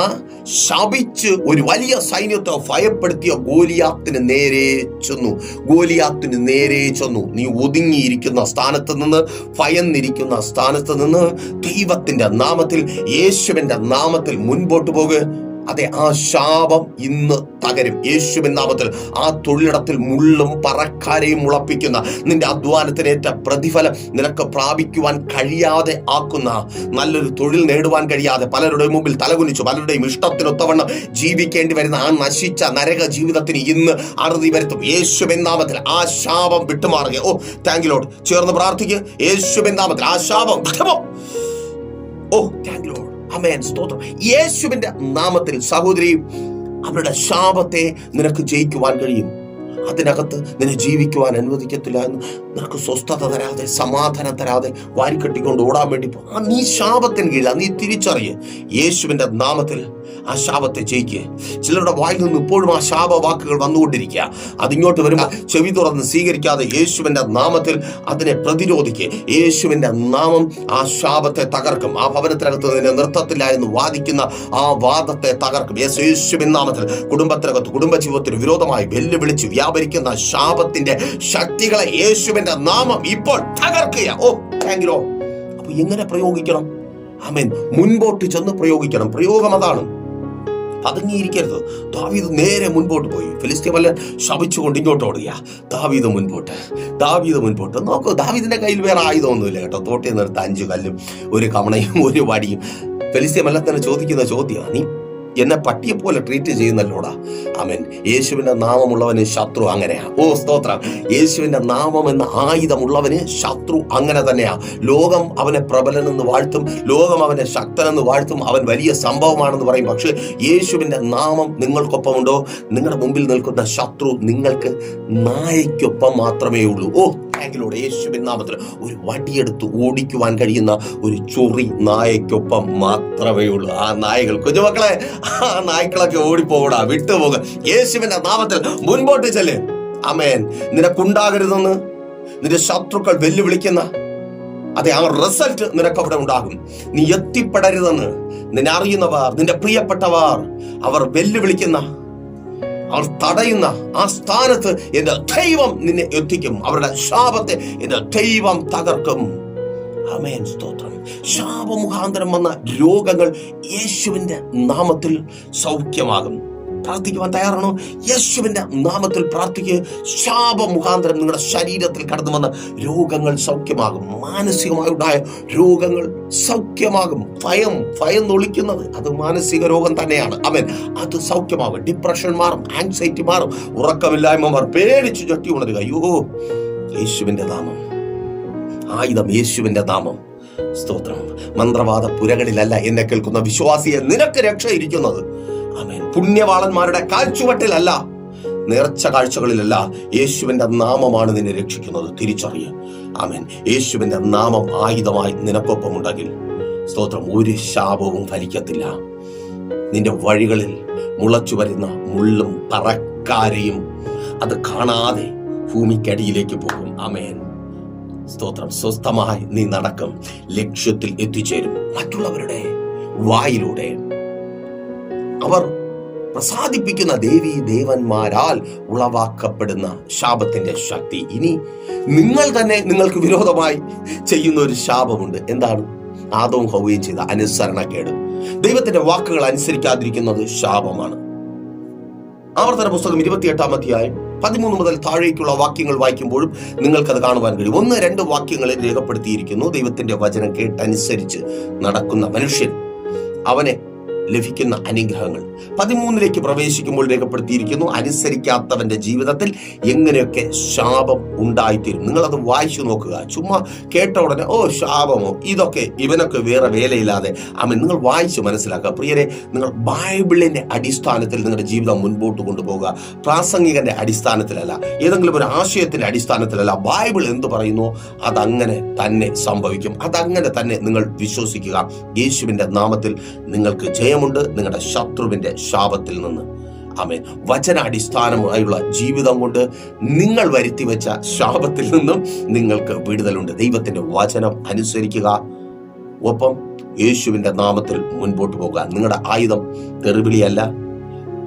ശപിച്ച് ഒരു വലിയ സൈന്യത്തെ ഭയപ്പെടുത്തിയ ഗോലിയാത്തിന് നേരെ ചെന്നു. നീ ഒതുങ്ങിയിരിക്കുന്ന സ്ഥാനത്ത് നിന്ന്, ഭയന്നിരിക്കുന്ന സ്ഥാനത്ത് നിന്ന് ദൈവത്തിന്റെ നാമത്തിൽ, യേശുവിന്റെ നാമത്തിൽ മുൻപോട്ട് പോകുക. അതെ, ആ ശാപം ഇന്ന് തകരും യേശുവിൻ നാമത്തിൽ. ആ തൊഴിലിടത്തിൽ മുള്ളും പറക്കാരെയും മുളപ്പിക്കുന്ന, നിന്റെ അധ്വാനത്തിനേറ്റ പ്രതിഫലം നിനക്ക് പ്രാപിക്കുവാൻ കഴിയാതെ ആക്കുന്ന, നല്ലൊരു തൊഴിൽ നേടുവാൻ കഴിയാതെ പലരുടെയും മുമ്പിൽ തലകുനിച്ചു പലരുടെയും ഇഷ്ടത്തിനൊത്തവണ്ണം ജീവിക്കേണ്ടി വരുന്ന ആ നശിച്ച നരക ജീവിതത്തിന് ഇന്ന് അറുതി വരുത്തും യേശുവിൻ നാമത്തിൽ. ആ ശാപം വിട്ടുമാറുക. ഓ, താങ്ക് യു ലോർഡ്. ചേർന്ന് പ്രാർത്ഥിക്കുക. യേശുവിൻ നാമത്തിൽ ആ ശാപം വിട്ടുമോ. ഓ, താങ്ക് യു ലോർഡ്. ആമേൻ. സ്തോത്രം. യേശുവിന്റെ നാമത്തിൽ സഹോദരി, അവരുടെ ശാപത്തെ നിനക്ക് ജയിക്കുവാൻ കഴിയും. അതിനകത്ത് നിന്നെ ജീവിക്കുവാൻ അനുവദിക്കത്തില്ല എന്ന് നിനക്ക് സ്വസ്ഥത തരാതെ, സമാധാനം തരാതെ വാരിക്കെട്ടിക്കൊണ്ട് ഓടാൻ വേണ്ടി നീ ശാപത്തിന് കീഴിൽ നീ തിരിച്ചറിയ്. യേശുവിന്റെ നാമത്തിൽ ആ ശാപത്തെ ജയിക്കുക. ചിലരുടെ വായിൽ നിന്ന് ഇപ്പോഴും ആ ശാപവാക്കുകൾ വന്നുകൊണ്ടിരിക്കുക. അതിങ്ങോട്ട് വരുമ്പോൾ ചെവി തുറന്ന് സ്വീകരിക്കാതെ യേശുവിന്റെ നാമത്തിൽ അതിനെ പ്രതിരോധിക്കുക. യേശുവിന്റെ നാമം ആ ശാപത്തെ തകർക്കും. ആ ഭവനത്തിനകത്ത് നിന്നെ നിർത്തത്തില്ല എന്ന് വാദിക്കുന്ന ആ വാദത്തെ തകർക്കും. യേശുവിൻ നാമത്തിൽ കുടുംബത്തിനകത്ത്, കുടുംബജീവിതത്തിന് വിരോധമായി വെല്ലുവിളിച്ച് വ്യാപരിക്കുന്ന ശാപത്തിന്റെ ശക്തികളെ യേശുവിന്റെ നാമം ഇപ്പോൾ തകർക്കുക. ഓ, താങ്ക് യു. അപ്പൊ എങ്ങനെ പ്രയോഗിക്കണം? ആമേൻ. മുൻപോട്ട് ചെന്ന് പ്രയോഗിക്കണം. പ്രയോഗം അതാണ്. പതുങ്ങിയിരിക്കരുത്. ദാവീദ് നേരെ മുൻപോട്ട് പോയി. ഫിലിസ്ത്യൻ ശപിച്ചുകൊണ്ട് ഇങ്ങോട്ട് ഓടുക. ദാവീദ് മുൻപോട്ട്. നോക്കൂ, ദാവീദിന്റെ കയ്യിൽ വേറെ ആയുധമൊന്നുമില്ല കേട്ടോ. തോട്ടിൽ നിർത്ത 5 കല്ലും 1 കമണയും 1 വടിയും. ഫിലിസ്ത്യ മല്ലത്തിന് ചോദിക്കുന്ന ചോദ്യം, നീ എന്നെ പട്ടിയെ പോലെ ട്രീറ്റ് ചെയ്യുന്നല്ലോടാ. ആമേൻ. യേശുവിന്റെ നാമമുള്ളവന് ശത്രു അങ്ങനെയാ. ഓ, സ്തോത്രം. യേശുവിന്റെ നാമം എന്ന ആയുധമുള്ളവന് ശത്രു അങ്ങനെ തന്നെയാ. ലോകം അവനെ പ്രബലനെന്ന് വാഴ്ത്തും, ലോകം അവനെ ശക്തനെന്ന് വാഴ്ത്തും, അവൻ വലിയ സംഭവമാണെന്ന് പറയും. പക്ഷെ യേശുവിന്റെ നാമം നിങ്ങൾക്കൊപ്പമുണ്ടോ? നിങ്ങളുടെ മുമ്പിൽ നിൽക്കുന്ന ശത്രു നിങ്ങൾക്ക് നായയ്ക്കൊപ്പം മാത്രമേ ഉള്ളൂ. ഓ, ോട് യേശുവിൻ നാമത്തിൽ ഒരു വടിയെടുത്ത് ഓടിക്കുവാൻ കഴിയുന്ന ഒരു ചൊറി നായയ്ക്കൊപ്പം മാത്രമേ ഉള്ളൂ. ആ നായകൾ, കുഞ്ഞുമക്കളെ, ആ നായ്ക്കളൊക്കെ ഓടിപ്പോകൂടാ, വിട്ടുപോകുക. യേശുവിന്റെ നാമത്തിൽ മുൻപോട്ട് ചെല്ല്. ആമേൻ. നിനക്കുണ്ടാകരുതെന്ന് നിന്റെ ശത്രുക്കൾ വെല്ലുവിളിക്കുന്ന അതെ, ആ റിസൾട്ട് നിനക്ക് അവിടെ ഉണ്ടാകും. നീ എത്തിപ്പെടരുതെന്ന് നിന്നെ അറിയുന്നവർ, നിന്റെ പ്രിയപ്പെട്ടവർ, അവർ വെല്ലുവിളിക്കുന്ന, അവർ തടയുന്ന ആ സ്ഥാനത്ത് എന്റെ ദൈവം നിന്നെ എത്തിക്കും. അവരുടെ ശാപത്തെ എന്റെ ദൈവം തകർക്കും. ആമേൻ, സ്തോത്രം. ശാപമുഖാന്തരം വന്ന രോഗങ്ങൾ യേശുവിന്റെ നാമത്തിൽ സൗഖ്യമാകും. പ്രാർത്ഥിക്കുവാൻ തയ്യാറാണോ? യേശുവിന്റെ നാമത്തിൽ പ്രാർത്ഥിക്കുക. ശാപമുഖാന്തരം നിങ്ങളുടെ ശരീരത്തിൽ കടന്നു വന്ന രോഗങ്ങൾ സൗഖ്യമാകും. മാനസികമായുണ്ടായ രോഗങ്ങൾ സൗഖ്യമാകും. ഭയം നൊളിക്കുന്നത് അത് മാനസിക രോഗം തന്നെയാണ്. അവൻ അത് സൗഖ്യമാകും. ഡിപ്രഷൻ മാറും, ആങ്സൈറ്റി മാറും, ഉറക്കമില്ലായ്മ മാറും, പേടിച്ചു ചട്ടി ഉണരുക. അയ്യോ, യേശുവിന്റെ നാമം, ആയുധം യേശുവിന്റെ നാമം. സ്തോത്രം. മന്ത്രവാദ പുരകളിലല്ല എന്നെ കേൾക്കുന്ന വിശ്വാസിയെ നിനക്ക് രക്ഷയിരിക്കുന്നത്. ആമേൻ. പുണ്യവാളന്മാരുടെ കാൽച്ചുവട്ടിലല്ല, നേർച്ച കാഴ്ചകളിലല്ല, യേശുവിന്റെ നാമമാണ് നിന്നെ രക്ഷിക്കുന്നത്. തിരിച്ചറിയുക. ആമേൻ. യേശുവിന്റെ നാമം ആയുധമായി നിനക്കൊപ്പമുണ്ടെങ്കിൽ സ്തോത്രം, ഒരു ശാപവും ഫലിക്കത്തില്ല. നിന്റെ വഴികളിൽ മുളച്ചു വരുന്ന മുള്ളും തറക്കാരെയും അത് കാണാതെ ഭൂമിക്കടിയിലേക്ക് പോകും. ആമേൻ, സ്തോത്രം. സ്വസ്ഥമായി നീ നടക്കും, ലക്ഷ്യത്തിൽ എത്തിച്ചേരും. മറ്റുള്ളവരുടെ വായിലൂടെ അവർ പ്രസാദിപ്പിക്കുന്ന ദേവീ ദേവന്മാരാൽ ഉളവാക്കപ്പെടുന്ന ശാപത്തിന്റെ ശക്തി ഇനി നിങ്ങൾ തന്നെ നിങ്ങൾക്ക് വിരോധമായി ചെയ്യുന്ന ഒരു ശാപമുണ്ട്. എന്താണ്? ആദവും ഹവ്വയും ചെയ്ത അനുസരണക്കേട്. ദൈവത്തിന്റെ വാക്കുകൾ അനുസരിക്കാതിരിക്കുന്നത് ശാപമാണ്. ആവർത്തന പുസ്തകം 28-ാം അധ്യായം 13 മുതൽ താഴേക്കുള്ള വാക്യങ്ങൾ വായിക്കുമ്പോഴും നിങ്ങൾക്കത് കാണുവാൻ കഴിയും. 1-2 വാക്യങ്ങളിൽ രേഖപ്പെടുത്തിയിരിക്കുന്നു. ദൈവത്തിന്റെ വചനം കേട്ടനുസരിച്ച് നടക്കുന്ന മനുഷ്യൻ അവനെ ലഭിക്കുന്ന അനുഗ്രഹങ്ങൾ. 13ലേക്ക് പ്രവേശിക്കുമ്പോൾ രേഖപ്പെടുത്തിയിരിക്കുന്നു, അനുസരിക്കാത്തവന്റെ ജീവിതത്തിൽ എങ്ങനെയൊക്കെ ശാപം ഉണ്ടായിത്തീരും. നിങ്ങളത് വായിച്ചു നോക്കുക. ചുമ്മാ കേട്ട ഉടനെ ഓ ശാപമോ, ഇതൊക്കെ ഇവനൊക്കെ വേറെ വേലയില്ലാതെ നിങ്ങൾ വായിച്ച് മനസ്സിലാക്കുക. പ്രിയരെ, നിങ്ങൾ ബൈബിളിന്റെ അടിസ്ഥാനത്തിൽ നിങ്ങളുടെ ജീവിതം മുൻപോട്ട് കൊണ്ടുപോകുക. പ്രാസംഗികന്റെ അടിസ്ഥാനത്തിലല്ല, ഏതെങ്കിലും ഒരു ആശയത്തിന്റെ അടിസ്ഥാനത്തിലല്ല. ബൈബിൾ എന്ത് പറയുന്നു അതങ്ങനെ തന്നെ സംഭവിക്കും. അതങ്ങനെ തന്നെ നിങ്ങൾ വിശ്വസിക്കുക. യേശുവിന്റെ നാമത്തിൽ നിങ്ങൾക്ക് ജയമുണ്ട് നിങ്ങളുടെ ശത്രുവിന്റെ ശാപത്തിൽ നിന്ന്. ആമേൻ. വചനാടിസ്ഥാനമായുള്ള ജീവിതം കൊണ്ട് നിങ്ങൾ വരുത്തി വെച്ച ശാപത്തിൽ നിന്നും നിങ്ങൾക്ക് വിടുതലുണ്ട്. ദൈവത്തിന്റെ വചനം അനുസരിക്കുക, ഒപ്പം യേശുവിന്റെ നാമത്തിൽ മുൻപോട്ട് പോകുക. നിങ്ങളുടെ ആയുധം തെറിവിളിയല്ല,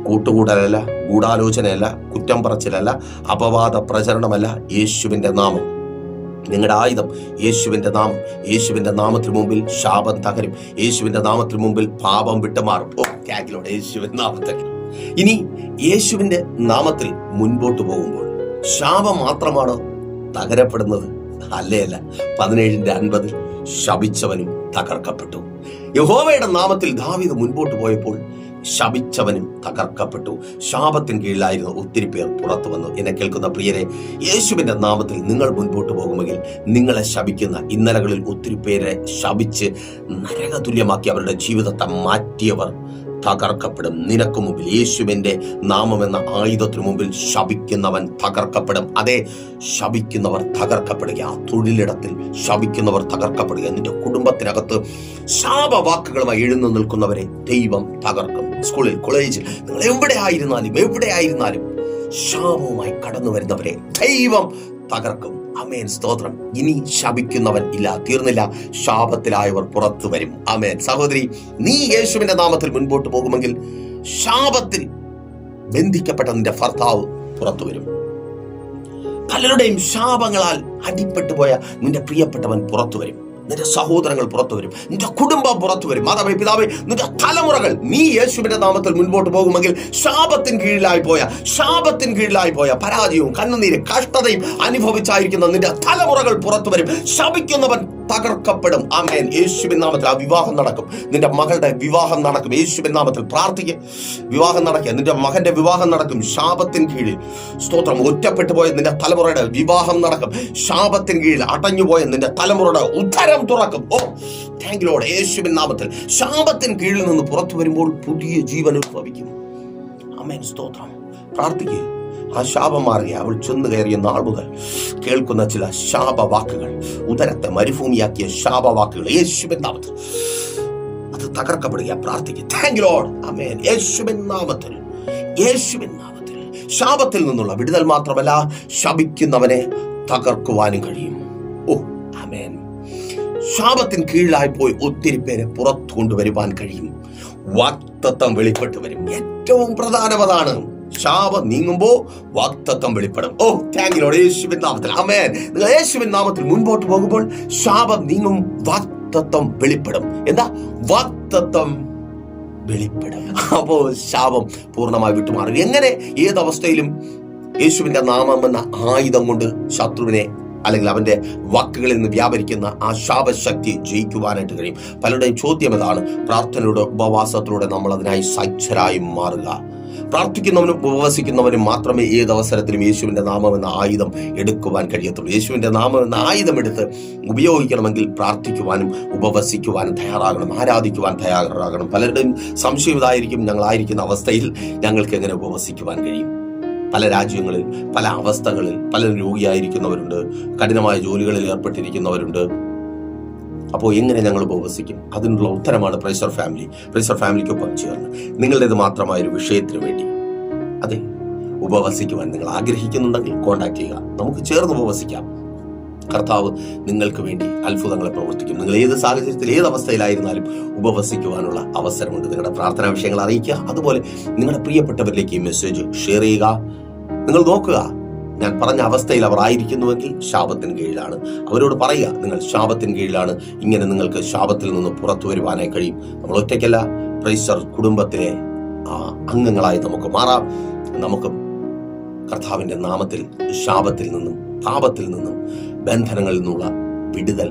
കൂട്ടുകൂടലല്ല, ഗൂഢാലോചനയല്ല, കുറ്റം പറച്ചിലല്ല, അപവാദ പ്രചരണമല്ല. യേശുവിന്റെ നാമം നിങ്ങളുടെ ആയുധം. യേശുവിന്റെ നാമം. യേശുവിന്റെ നാമത്തിന് മുമ്പിൽ ശാപം തകരും. യേശുവിന്റെ നാമത്തിന് മുമ്പിൽ പാപം വിട്ടുമാറും. ഓ ക്യാക്കിലോടെ യേശുവിന്റെ നാമത്തിൽ. ഇനി യേശുവിന്റെ നാമത്തിൽ മുൻപോട്ട് പോകുമ്പോൾ ശാപം മാത്രമാണ് തകരപ്പെടുന്നത്? അല്ല. 17:50 ശപിച്ചവനും തകർക്കപ്പെട്ടു. യഹോവയുടെ നാമത്തിൽ ദാവീദ് മുൻപോട്ട് പോയപ്പോൾ ശപിച്ചവനും തകർക്കപ്പെട്ടു. ശാപത്തിന് കീഴിലായിരുന്നു ഒത്തിരി പേർ പുറത്തു വന്നു. എന്നെ കേൾക്കുന്ന പ്രിയരെ, യേശുവിന്റെ നാമത്തിൽ നിങ്ങൾ മുൻപോട്ട് പോകുമെങ്കിൽ നിങ്ങളെ ശപിക്കുന്ന ഇന്നലകളിൽ ഒത്തിരി പേരെ ശപിച്ച് നരകതുല്യമാക്കി അവരുടെ ജീവിതത്തെ മാറ്റിയവർ തകർക്കപ്പെടും. നിനക്ക് മുമ്പിൽ യേശുവിന്റെ നാമമെന്ന ആയുധത്തിനു മുമ്പിൽ ശപിക്കുന്നവൻ തകർക്കപ്പെടും. അതെ, ശപിക്കുന്നവർ തകർക്കപ്പെടുക. തൊഴിലിടത്തിൽ ശപിക്കുന്നവർ തകർക്കപ്പെടുക. നിന്റെ കുടുംബത്തിനകത്ത് ശാപവാക്കുകളുമായി എഴുന്നു നിൽക്കുന്നവരെ ദൈവം തകർക്കും. സ്കൂളിൽ, കോളേജിൽ, നിങ്ങൾ എവിടെ ആയിരുന്നാലും ശാപവുമായി കടന്നു വരുന്നവരെ ദൈവം തകർക്കും. ആമേൻ, സ്തോത്രം. ഇനി ശപിക്കുന്നവൻ ഇല്ല, തീർന്നില്ല. ശാപത്തിലായവർ പുറത്തു വരും. ആമേൻ. സഹോദരി, നീ യേശുവിന്റെ നാമത്തിൽ മുൻപോട്ട് പോകുമെങ്കിൽ ശാപത്തിൽ ബന്ധിക്കപ്പെട്ട നിന്റെ ഭർത്താവ് പുറത്തു വരും. പലരുടെയും ശാപങ്ങളാൽ അടിപ്പെട്ടു പോയ നിന്റെ പ്രിയപ്പെട്ടവൻ പുറത്തു വരും. നിന്റെ സഹോദരങ്ങൾ പുറത്തു വരും. നിന്റെ കുടുംബം പുറത്തു വരും. മാതാവേ, പിതാവേ, നിന്റെ തലമുറകൾ. നീ യേശുവിന്റെ നാമത്തിൽ മുൻപോട്ട് പോകുമെങ്കിൽ ശാപത്തിന് കീഴിലായി പോയ പരാജയവും കണ്ണുനീരും കഷ്ടതയും അനുഭവിച്ചായിരിക്കുന്ന നിന്റെ തലമുറകൾ പുറത്തു വരും. ശപിക്കുന്നവൻ തകർക്കപ്പെടും. ആമേൻ. യേശുവിൻ നാമത്തിൽ ആ വിവാഹം നടക്കും. നിന്റെ മകളുടെ വിവാഹം നടക്കും. യേശുവിൻ നാമത്തിൽ പ്രാർത്ഥിക്കുക. വിവാഹം നടക്കുക. നിന്റെ മകന്റെ വിവാഹം നടക്കും. ശാപത്തിന് കീഴിൽ, സ്തോത്രം, ഒറ്റപ്പെട്ടു പോയ നിന്റെ തലമുറയുടെ വിവാഹം നടക്കും. ശാപത്തിന് കീഴിൽ അടഞ്ഞുപോയ നിന്റെ തലമുറയുടെ ഉദ്ധരം തുറക്കും. ഓ താങ്ക് യു ലോർഡ്. യേശുവിൻ നാമത്തിൽ ശാപത്തിന് കീഴിൽ നിന്ന് പുറത്തു വരുമ്പോൾ പുതിയ ജീവൻ ഉത്ഭവിക്കും. ആമേൻ, സ്തോത്രം. പ്രാർത്ഥിക്കുക. ആ ശാപം മാറുക. അവൾ ചെന്ന് കയറിയ നാൾ മുതൽ കേൾക്കുന്ന ചില ശാപവാക്കുകൾ, ഉദരത്തെ മരുഭൂമിയാക്കിയ ശാപവാക്കുകൾ യേശുവിൻ നാമത്തിൽ അത് തകർക്കപ്പെടുക. പ്രാർത്ഥിക്കുക. Thank you Lord. ആമേൻ. യേശുവിൻ നാമത്തിൽ ശാപത്തിൽ നിന്നുള്ള വിടുതൽ മാത്രമല്ല, ശപിക്കുന്നവനെ തകർക്കുവാനും കഴിയും. ഓ ആമേൻ. ശാപത്തിന് കീഴിലായി പോയി ഒത്തിരി പേരെ പുറത്തു കൊണ്ടുവരുവാൻ കഴിയും. വാഗ്ദത്തം വെളിപ്പെട്ടു വരും. ഏറ്റവും പ്രധാനമതാണ്, ശാപം നീങ്ങുമ്പോ വാഗ്ദത്തം വെളിപ്പെടും. ഓ താങ്ക് യു ലോർഡ്. യേശുവിൻ നാമത്തിൽ ആമേൻ. നിങ്ങൾ യേശുവിൻ നാമത്തിൽ മുൻപോട്ട് പോകുമ്പോൾ ശാപം നീങ്ങും, വാഗ്ദത്തം വെളിപ്പെടും. എന്താ വാഗ്ദത്തം വെളിപ്പെടും? അപ്പോ ശാപം പൂർണ്ണമായി വിട്ടുമാറും. എങ്ങനെ? ഏതവസ്ഥയിലും യേശുവിന്റെ നാമം എന്ന ആയുധം കൊണ്ട് ശത്രുവിനെ അല്ലെങ്കിൽ അവന്റെ വാക്കുകളിൽ നിന്ന് വ്യാപരിക്കുന്ന ആ ശാപശക്തി ജയിക്കുവാനായിട്ട് കഴിയും. പലരുടെയും ചോദ്യം ഇതാണ്, പ്രാർത്ഥനയുടെ ഉപവാസത്തിലൂടെ നമ്മൾ അതിനായി സജ്ജരായി മാറുക. പ്രാർത്ഥിക്കുന്നവനും ഉപവസിക്കുന്നവനും മാത്രമേ ഏതവസരത്തിലും യേശുവിന്റെ നാമം എന്ന ആയുധം എടുക്കുവാൻ കഴിയത്തുള്ളൂ. യേശുവിന്റെ നാമം എന്ന ആയുധം എടുത്ത് ഉപയോഗിക്കണമെങ്കിൽ പ്രാർത്ഥിക്കുവാനും ഉപവസിക്കുവാനും തയ്യാറാകണം, ആരാധിക്കുവാൻ തയ്യാറാകണം. പലരുടെയും സംശയം ഇതായിരിക്കും, ഞങ്ങളായിരിക്കുന്ന അവസ്ഥയിൽ ഞങ്ങൾക്ക് എങ്ങനെ ഉപവസിക്കുവാൻ കഴിയും? പല രാജ്യങ്ങളിൽ, പല അവസ്ഥകളിൽ പലരും രോഗിയായിരിക്കുന്നവരുണ്ട്, കഠിനമായ ജോലികളിൽ ഏർപ്പെട്ടിരിക്കുന്നവരുണ്ട്. അപ്പോൾ എങ്ങനെ ഞങ്ങൾ ഉപവസിക്കും? അതിനുള്ള ഉത്തരമാണ് പ്രൈസർ ഫാമിലി. പ്രൈസർ ഫാമിലിക്കൊപ്പം ചേർന്ന് നിങ്ങളുടേത് മാത്രമായൊരു വിഷയത്തിന് വേണ്ടി അതെ ഉപവസിക്കുവാൻ നിങ്ങൾ ആഗ്രഹിക്കുന്നുണ്ടെങ്കിൽ കോൺടാക്ട് ചെയ്യുക. നമുക്ക് ചേർന്ന് ഉപവസിക്കാം. കർത്താവ് നിങ്ങൾക്ക് വേണ്ടി അത്ഭുതങ്ങളെ പ്രവർത്തിക്കും. നിങ്ങൾ ഏത് സാഹചര്യത്തിൽ, ഏത് അവസ്ഥയിലായിരുന്നാലും ഉപവസിക്കുവാനുള്ള അവസരമുണ്ട്. നിങ്ങളുടെ പ്രാർത്ഥനാ വിഷയങ്ങൾ അറിയിക്കുക. അതുപോലെ നിങ്ങളുടെ പ്രിയപ്പെട്ടവരിലേക്ക് ഈ മെസ്സേജ് ഷെയർ ചെയ്യുക. നിങ്ങൾ നോക്കുക, ഞാൻ പറഞ്ഞ അവസ്ഥയിൽ അവർ ആയിരിക്കുന്നുവെങ്കിൽ ശാപത്തിന് കീഴിലാണ്. അവരോട് പറയുക, നിങ്ങൾ ശാപത്തിന് കീഴിലാണ്. ഇങ്ങനെ നിങ്ങൾക്ക് ശാപത്തിൽ നിന്ന് പുറത്തു വരുവാനായി കഴിയും. നമ്മൾ ഒറ്റയ്ക്കല്ല, പ്രൈസർ കുടുംബത്തിലെ അംഗങ്ങളായി നമുക്ക് മാറാം. നമുക്ക് കർത്താവിന്റെ നാമത്തിൽ ശാപത്തിൽ നിന്നും പാപത്തിൽ നിന്നും ബന്ധനങ്ങളിൽ നിന്നുള്ള വിടുതൽ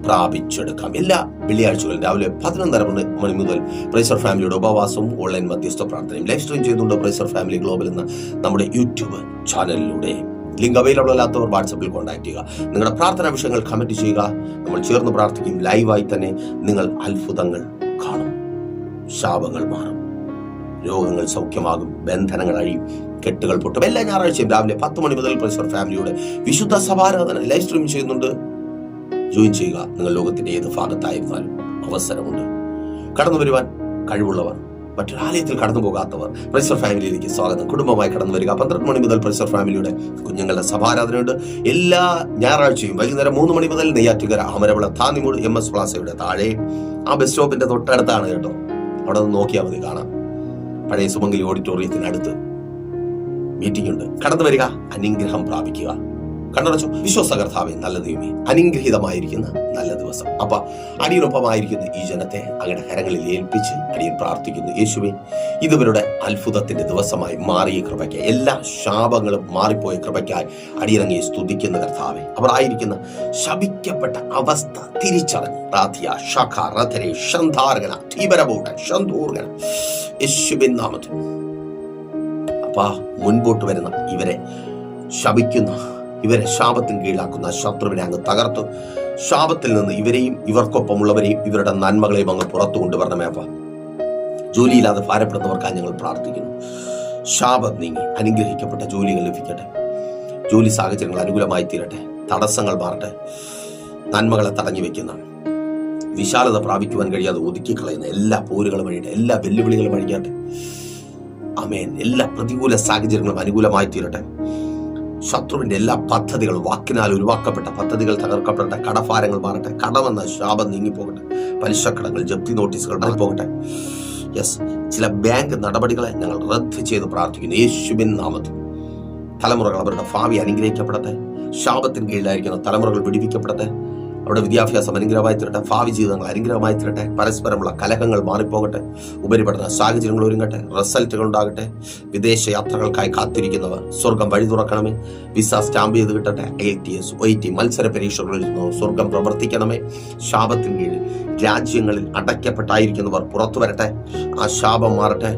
പ്രാപിച്ചെടുക്കാം. എല്ലാ വെള്ളിയാഴ്ചകളും രാവിലെ 11:30 മണി മുതൽ പ്രൈസർ ഫാമിലിയുടെ ഉപവാസവും ഓൺലൈൻ മധ്യസ്ഥ പ്രാർത്ഥനയും ലൈവ് സ്ട്രീം ചെയ്യുന്നുണ്ട് പ്രൈസർ ഫാമിലി ഗ്ലോബൽ എന്ന നമ്മുടെ യൂട്യൂബ് ചാനലിലൂടെ. ലിങ്ക് അവൈലബിൾ അല്ലാത്തവർ വാട്സപ്പിൽ കോൺടാക്ട് ചെയ്യുക. നിങ്ങളുടെ പ്രാർത്ഥനാ വിഷയങ്ങൾ കമന്റ് ചെയ്യുക. നമ്മൾ ചേർന്ന് പ്രാർത്ഥിക്കും. ലൈവായി തന്നെ നിങ്ങൾ അത്ഭുതങ്ങൾ കാണും. ശാപങ്ങൾ മാറും, രോഗങ്ങൾ സൗഖ്യമാകും, ബന്ധനങ്ങൾ അഴിയും, കെട്ടുകൾ പൊട്ടും. എല്ലാ ഞായറാഴ്ചയും രാവിലെ 10 മണി മുതൽ പ്രൈസർ ഫാമിലിയുടെ വിശുദ്ധ സഭാരാധന ലൈവ് സ്ട്രീം ചെയ്യുന്നുണ്ട്. ജോയിൻ ചെയ്യുക. നിങ്ങൾ ലോകത്തിന്റെ ഏത് ഭാഗത്തായിരുന്നാലും അവസരമുണ്ട്. കടന്നു വരുവാൻ കഴിവുള്ളവർ, മറ്റൊരാലയത്തിൽ കടന്നു പോകാത്തവർ പ്രൈസർ ഫാമിലിയിലേക്ക് സ്വാഗതം. കുടുംബമായി കടന്നു വരിക. 12 മണി മുതൽ പ്രൈസർ ഫാമിലിയുടെ കുഞ്ഞുങ്ങളുടെ സഭാരാധനയുണ്ട്. എല്ലാ ഞായറാഴ്ചയും വൈകുന്നേരം 3 മണി മുതൽ നെയ്യാറ്റുകര അമരവിള താന്നിമൂട് MS പ്ലാസയുടെ താഴെ ആ ബസ് സ്റ്റോപ്പിന്റെ തൊട്ടടുത്താണ് കേട്ടോ. അവിടെ നിന്ന് നോക്കിയാൽ മതി, കാണാം. പഴയ സുമംഗലി ഓഡിറ്റോറിയത്തിനടുത്ത് മീറ്റിംഗ് ഉണ്ട്. കടന്നു വരിക, അനുഗ്രഹം പ്രാപിക്കുക. കണ്ണടച്ചു. വിശ്വാസ കർത്താവേ, നല്ല ദൈവമേ, അനുഗ്രഹീതമായിരിക്കുന്ന നല്ല ദിവസം. അപ്പ അടിയനൊപ്പമായിരിക്കുന്ന ഈ ജനത്തെ അങ്ങയുടെ കരങ്ങളിൽ ഏൽപ്പിച്ച് അടിയൻ പ്രാർത്ഥിക്കുന്നു. യേശുവേ, ഇതുവരുടെ അത്ഭുതത്തിന്റെ ദിവസമായി മാറിയ കൃപയ്ക്ക്, എല്ലാ ശാപങ്ങളും മാറിപ്പോയ കൃപയ്ക്കായി അടിയനങ്ങയെ സ്തുതിക്കുന്ന കർത്താവേ. അവർ ആയിരിക്കുന്ന ശപിക്കപ്പെട്ട അവസ്ഥ തിരിച്ചറിഞ്ഞ് റാധിയ ശഖ റഥരെ ശന്ധാർഗന തീപരബൂട്ട ശന്തൂർഗന യേശുവിൻ നാമത്തിൽ അപ്പാ മുൻപോട്ട് വരുന്ന ഇവരെ ശപിക്കുന്ന, ഇവരെ ശാപത്തിന് കീഴിലാക്കുന്ന ശത്രുവിനെ അങ്ങ് തകർത്തു. ശാപത്തിൽ നിന്ന് ഇവരെയും ഇവർക്കൊപ്പമുള്ളവരെയും ഇവരുടെ നന്മകളെയും അങ്ങ് പുറത്തു കൊണ്ടുവരണമേ. അപ്പ ജോലിയില്ലാതെ ഭാരപ്പെടുന്നവർക്കായി ഞങ്ങൾ പ്രാർത്ഥിക്കുന്നു. ശാപം നീങ്ങി അനുഗ്രഹിക്കപ്പെട്ട ജോലികൾ ലഭിക്കട്ടെ. ജോലി സാഹചര്യങ്ങൾ അനുകൂലമായി തീരട്ടെ. തടസ്സങ്ങൾ മാറട്ടെ. നന്മകളെ തടഞ്ഞു വെക്കുന്ന, വിശാലത പ്രാപിക്കുവാൻ കഴിയാതെ ഒതുക്കിക്കളയുന്ന എല്ലാ പോരുകളും വഴിയട്ടെ. എല്ലാ വെല്ലുവിളികളും വഴിയാട്ടെ. ആമേൻ. എല്ലാ പ്രതികൂല സാഹചര്യങ്ങളും അനുകൂലമായി തീരട്ടെ. ശത്രുവിന്റെ എല്ലാ പദ്ധതികളും, വാക്കിനാൽ ഉരുവാക്കപ്പെട്ട പദ്ധതികൾ തകർക്കപ്പെടട്ടെ. കടഭാരങ്ങൾ മാറട്ടെ. കടമെന്ന ശാപം നീങ്ങിപ്പോകട്ടെ. പലിശക്കടങ്ങൾ, ജപ്തി നോട്ടീസുകൾ പോകട്ടെ. യെസ്, ചില ബാങ്ക് നടപടികളെ ഞങ്ങൾ റദ്ദ് ചെയ്ത് പ്രാർത്ഥിക്കുന്നു യേശുവിൻ നാമത്തിൽ. തലമുറകൾ, അവരുടെ ഭാവി അനുഗ്രഹിക്കപ്പെടട്ടെ. ശാപത്തിന് കീഴിലായിരിക്കുന്ന തലമുറകൾ വിടിവിക്കപ്പെടട്ടെ. അവിടെ വിദ്യാഭ്യാസം അനുഗ്രഹമായി തീരട്ടെ. ഭാവി ജീവിതങ്ങൾ അനുഗ്രഹമായി തീരട്ടെ. പരസ്പരമുള്ള കലഹങ്ങൾ മാറിപ്പോകട്ടെ. ഉപരിപഠന സാഹചര്യങ്ങൾ ഒരുങ്ങട്ടെ. റിസൾട്ടുകൾ ഉണ്ടാകട്ടെ. വിദേശ യാത്രകൾക്കായി കാത്തിരിക്കുന്നവർ സ്വർഗം വഴി തുറക്കണമേ. വിസ സ്റ്റാമ്പ് ചെയ്ത് കിട്ടട്ടെ. IELTS, OET മത്സര പരീക്ഷകളിൽ സ്വർഗം പ്രവർത്തിക്കണമേ. ശാപത്തിന് കീഴിൽ രാജ്യങ്ങളിൽ അടയ്ക്കപ്പെട്ടായിരിക്കുന്നവർ പുറത്തു വരട്ടെ. ആ ശാപം മാറട്ടെ.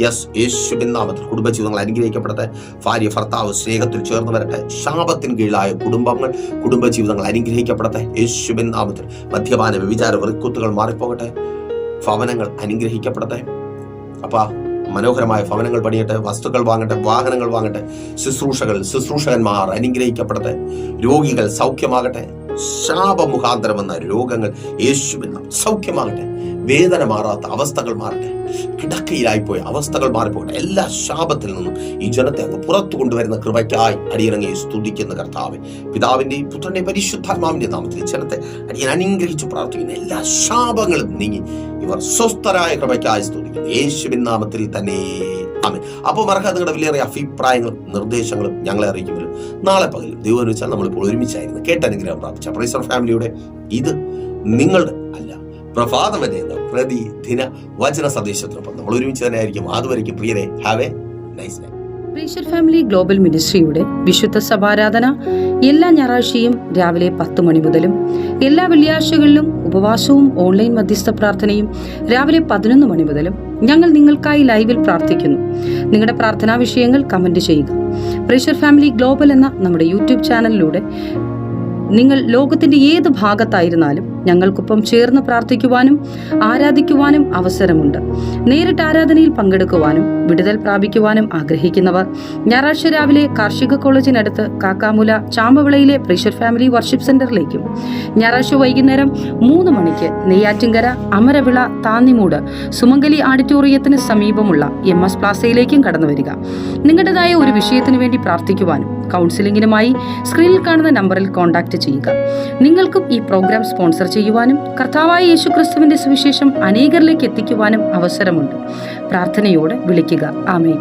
യെസ്, യേശുവിൻ നാമത്തിൽ കുടുംബജീവിതങ്ങൾ അനുഗ്രഹിക്കപ്പെടട്ടെ. ഭാര്യ ഭർത്താവ് സ്നേഹത്തിൽ ചേർന്ന് വരട്ടെ. ശാപത്തിന് കീഴിലായ കുടുംബങ്ങൾ, കുടുംബജീവിതങ്ങൾ അനുഗ്രഹിക്കപ്പെടട്ടെ യേശുവിൻ നാമത്തിൽ. മദ്യപാന വ്യഭിചാര വെറുക്കുത്തുകൾ മാറിപ്പോകട്ടെ. ഭവനങ്ങൾ അനുഗ്രഹിക്കപ്പെടട്ടെ. അപ്പാ മനോഹരമായ ഭവനങ്ങൾ പണിയട്ടെ. വസ്തുക്കൾ വാങ്ങട്ടെ. വാഹനങ്ങൾ വാങ്ങട്ടെ. ശുശ്രൂഷകന്മാർ അനുഗ്രഹിക്കപ്പെടട്ടെ. രോഗികൾ സൗഖ്യമാകട്ടെ. ശാപമുഖാന്തരം വന്ന രോഗങ്ങൾ യേശുവിൻ നാമത്തിൽ സൗഖ്യമാകട്ടെ. വേദന മാറാത്ത അവസ്ഥകൾ മാറട്ടെ. കിടക്കയിലായിപ്പോയ അവസ്ഥകൾ മാറിപ്പോട്ടെ. എല്ലാ ശാപത്തിൽ നിന്നും ഈ ജനത്തെ അങ്ങ് പുറത്തു കൊണ്ടുവരുന്ന കൃപയ്ക്കായി അടിയനങ്ങയെ സ്തുതിക്കുന്ന കർത്താവേ, പിതാവിന്റെയും പുത്രന്റെയും പരിശുദ്ധാത്മാവിന്റെ നാമത്തിൽ ജനത്തെ അടിയൻ അനുഗ്രഹിച്ചു പ്രാർത്ഥിക്കുന്ന എല്ലാ ശാപങ്ങളും നീങ്ങി ഇവർ സ്വസ്ഥരായ കൃപയ്ക്കായി സ്തുതിക്കുന്നു യേശുവിൻ നാമത്തിൽ തന്നെ. ആമേൻ. അപ്പോൾ മറക്കാതെ നിങ്ങളുടെ വിലയേറിയ അഭിപ്രായങ്ങളും നിർദ്ദേശങ്ങളും ഞങ്ങളെ അറിയിക്കുമല്ലോ. നാളെ പകലും ദൈവം വെച്ചാൽ നമ്മളിപ്പോൾ ഒരുമിച്ചായിരുന്നു കേട്ടനുഗ്രഹം പ്രാപിച്ച പ്രൈസർ ഫാമിലിയുടെ ഇത് നിങ്ങളുടെ അല്ല പ്രഭാതവന്റെ എന്ന പ്രതിദിന വചന സന്ദേശത്തിനൊപ്പം നമ്മൾ ഒരുമിച്ച് തന്നെ ആയിരിക്കും. അതുവരെയ്ക്കും പ്രിയരെ, have a nice day. Praiser Family Global മിനിസ്ട്രിയുടെ വിശുദ്ധ സഭാരാധന എല്ലാ ഞായറാഴ്ചയും രാവിലെ 10 മണി മുതലും എല്ലാ വെള്ളിയാഴ്ചകളിലും ഉപവാസവും ഓൺലൈൻ മധ്യസ്ഥ പ്രാർത്ഥനയും രാവിലെ 11 മണി മുതലും ഞങ്ങൾ നിങ്ങൾക്കായി ലൈവിൽ പ്രാർത്ഥിക്കുന്നു. നിങ്ങളുടെ പ്രാർത്ഥനാ വിഷയങ്ങൾ കമന്റ് ചെയ്യുക. പ്രൈസർ ഫാമിലി ഗ്ലോബൽ എന്ന നമ്മുടെ യൂട്യൂബ് ചാനലിലൂടെ നിങ്ങൾ ലോകത്തിന്റെ ഏത് ഭാഗത്തായിരുന്നാലും ഞങ്ങൾക്കൊപ്പം ചേർന്ന് പ്രാർത്ഥിക്കുവാനും ആരാധിക്കുവാനും അവസരമുണ്ട്. നേരിട്ട് ആരാധനയിൽ പങ്കെടുക്കുവാനും വിടുതൽ പ്രാപിക്കുവാനും ആഗ്രഹിക്കുന്നവർ ഞായറാഴ്ച രാവിലെ കാർഷിക കോളേജിനടുത്ത് കാക്കാമുല ചാമ്പവിളയിലെ പ്രൈസർ ഫാമിലി വർഷിപ്പ് സെന്ററിലേക്കും ഞായറാഴ്ച വൈകുന്നേരം 3 മണിക്ക് നെയ്യാറ്റിൻകര അമരവിള താന്നിമൂട് സുമംഗലി ഓഡിറ്റോറിയത്തിന് സമീപമുള്ള MS പ്ലാസയിലേക്കും കടന്നു വരിക. നിങ്ങളുടേതായ ഒരു വിഷയത്തിനു വേണ്ടി പ്രാർത്ഥിക്കുവാനും കൗൺസിലിംഗിനുമായി സ്ക്രീനിൽ കാണുന്ന നമ്പറിൽ കോൺടാക്ട് ചെയ്യുക. നിങ്ങൾക്കും ഈ പ്രോഗ്രാം സ്പോൺസർ ചെയ്യുവാനും കർത്താവായ യേശുക്രിസ്തുവിന്റെ സുവിശേഷം അനേകരിലേക്ക് എത്തിക്കുവാനും അവസരമുണ്ട്. പ്രാർത്ഥനയോടെ വിളിക്കുക. ആമേൻ.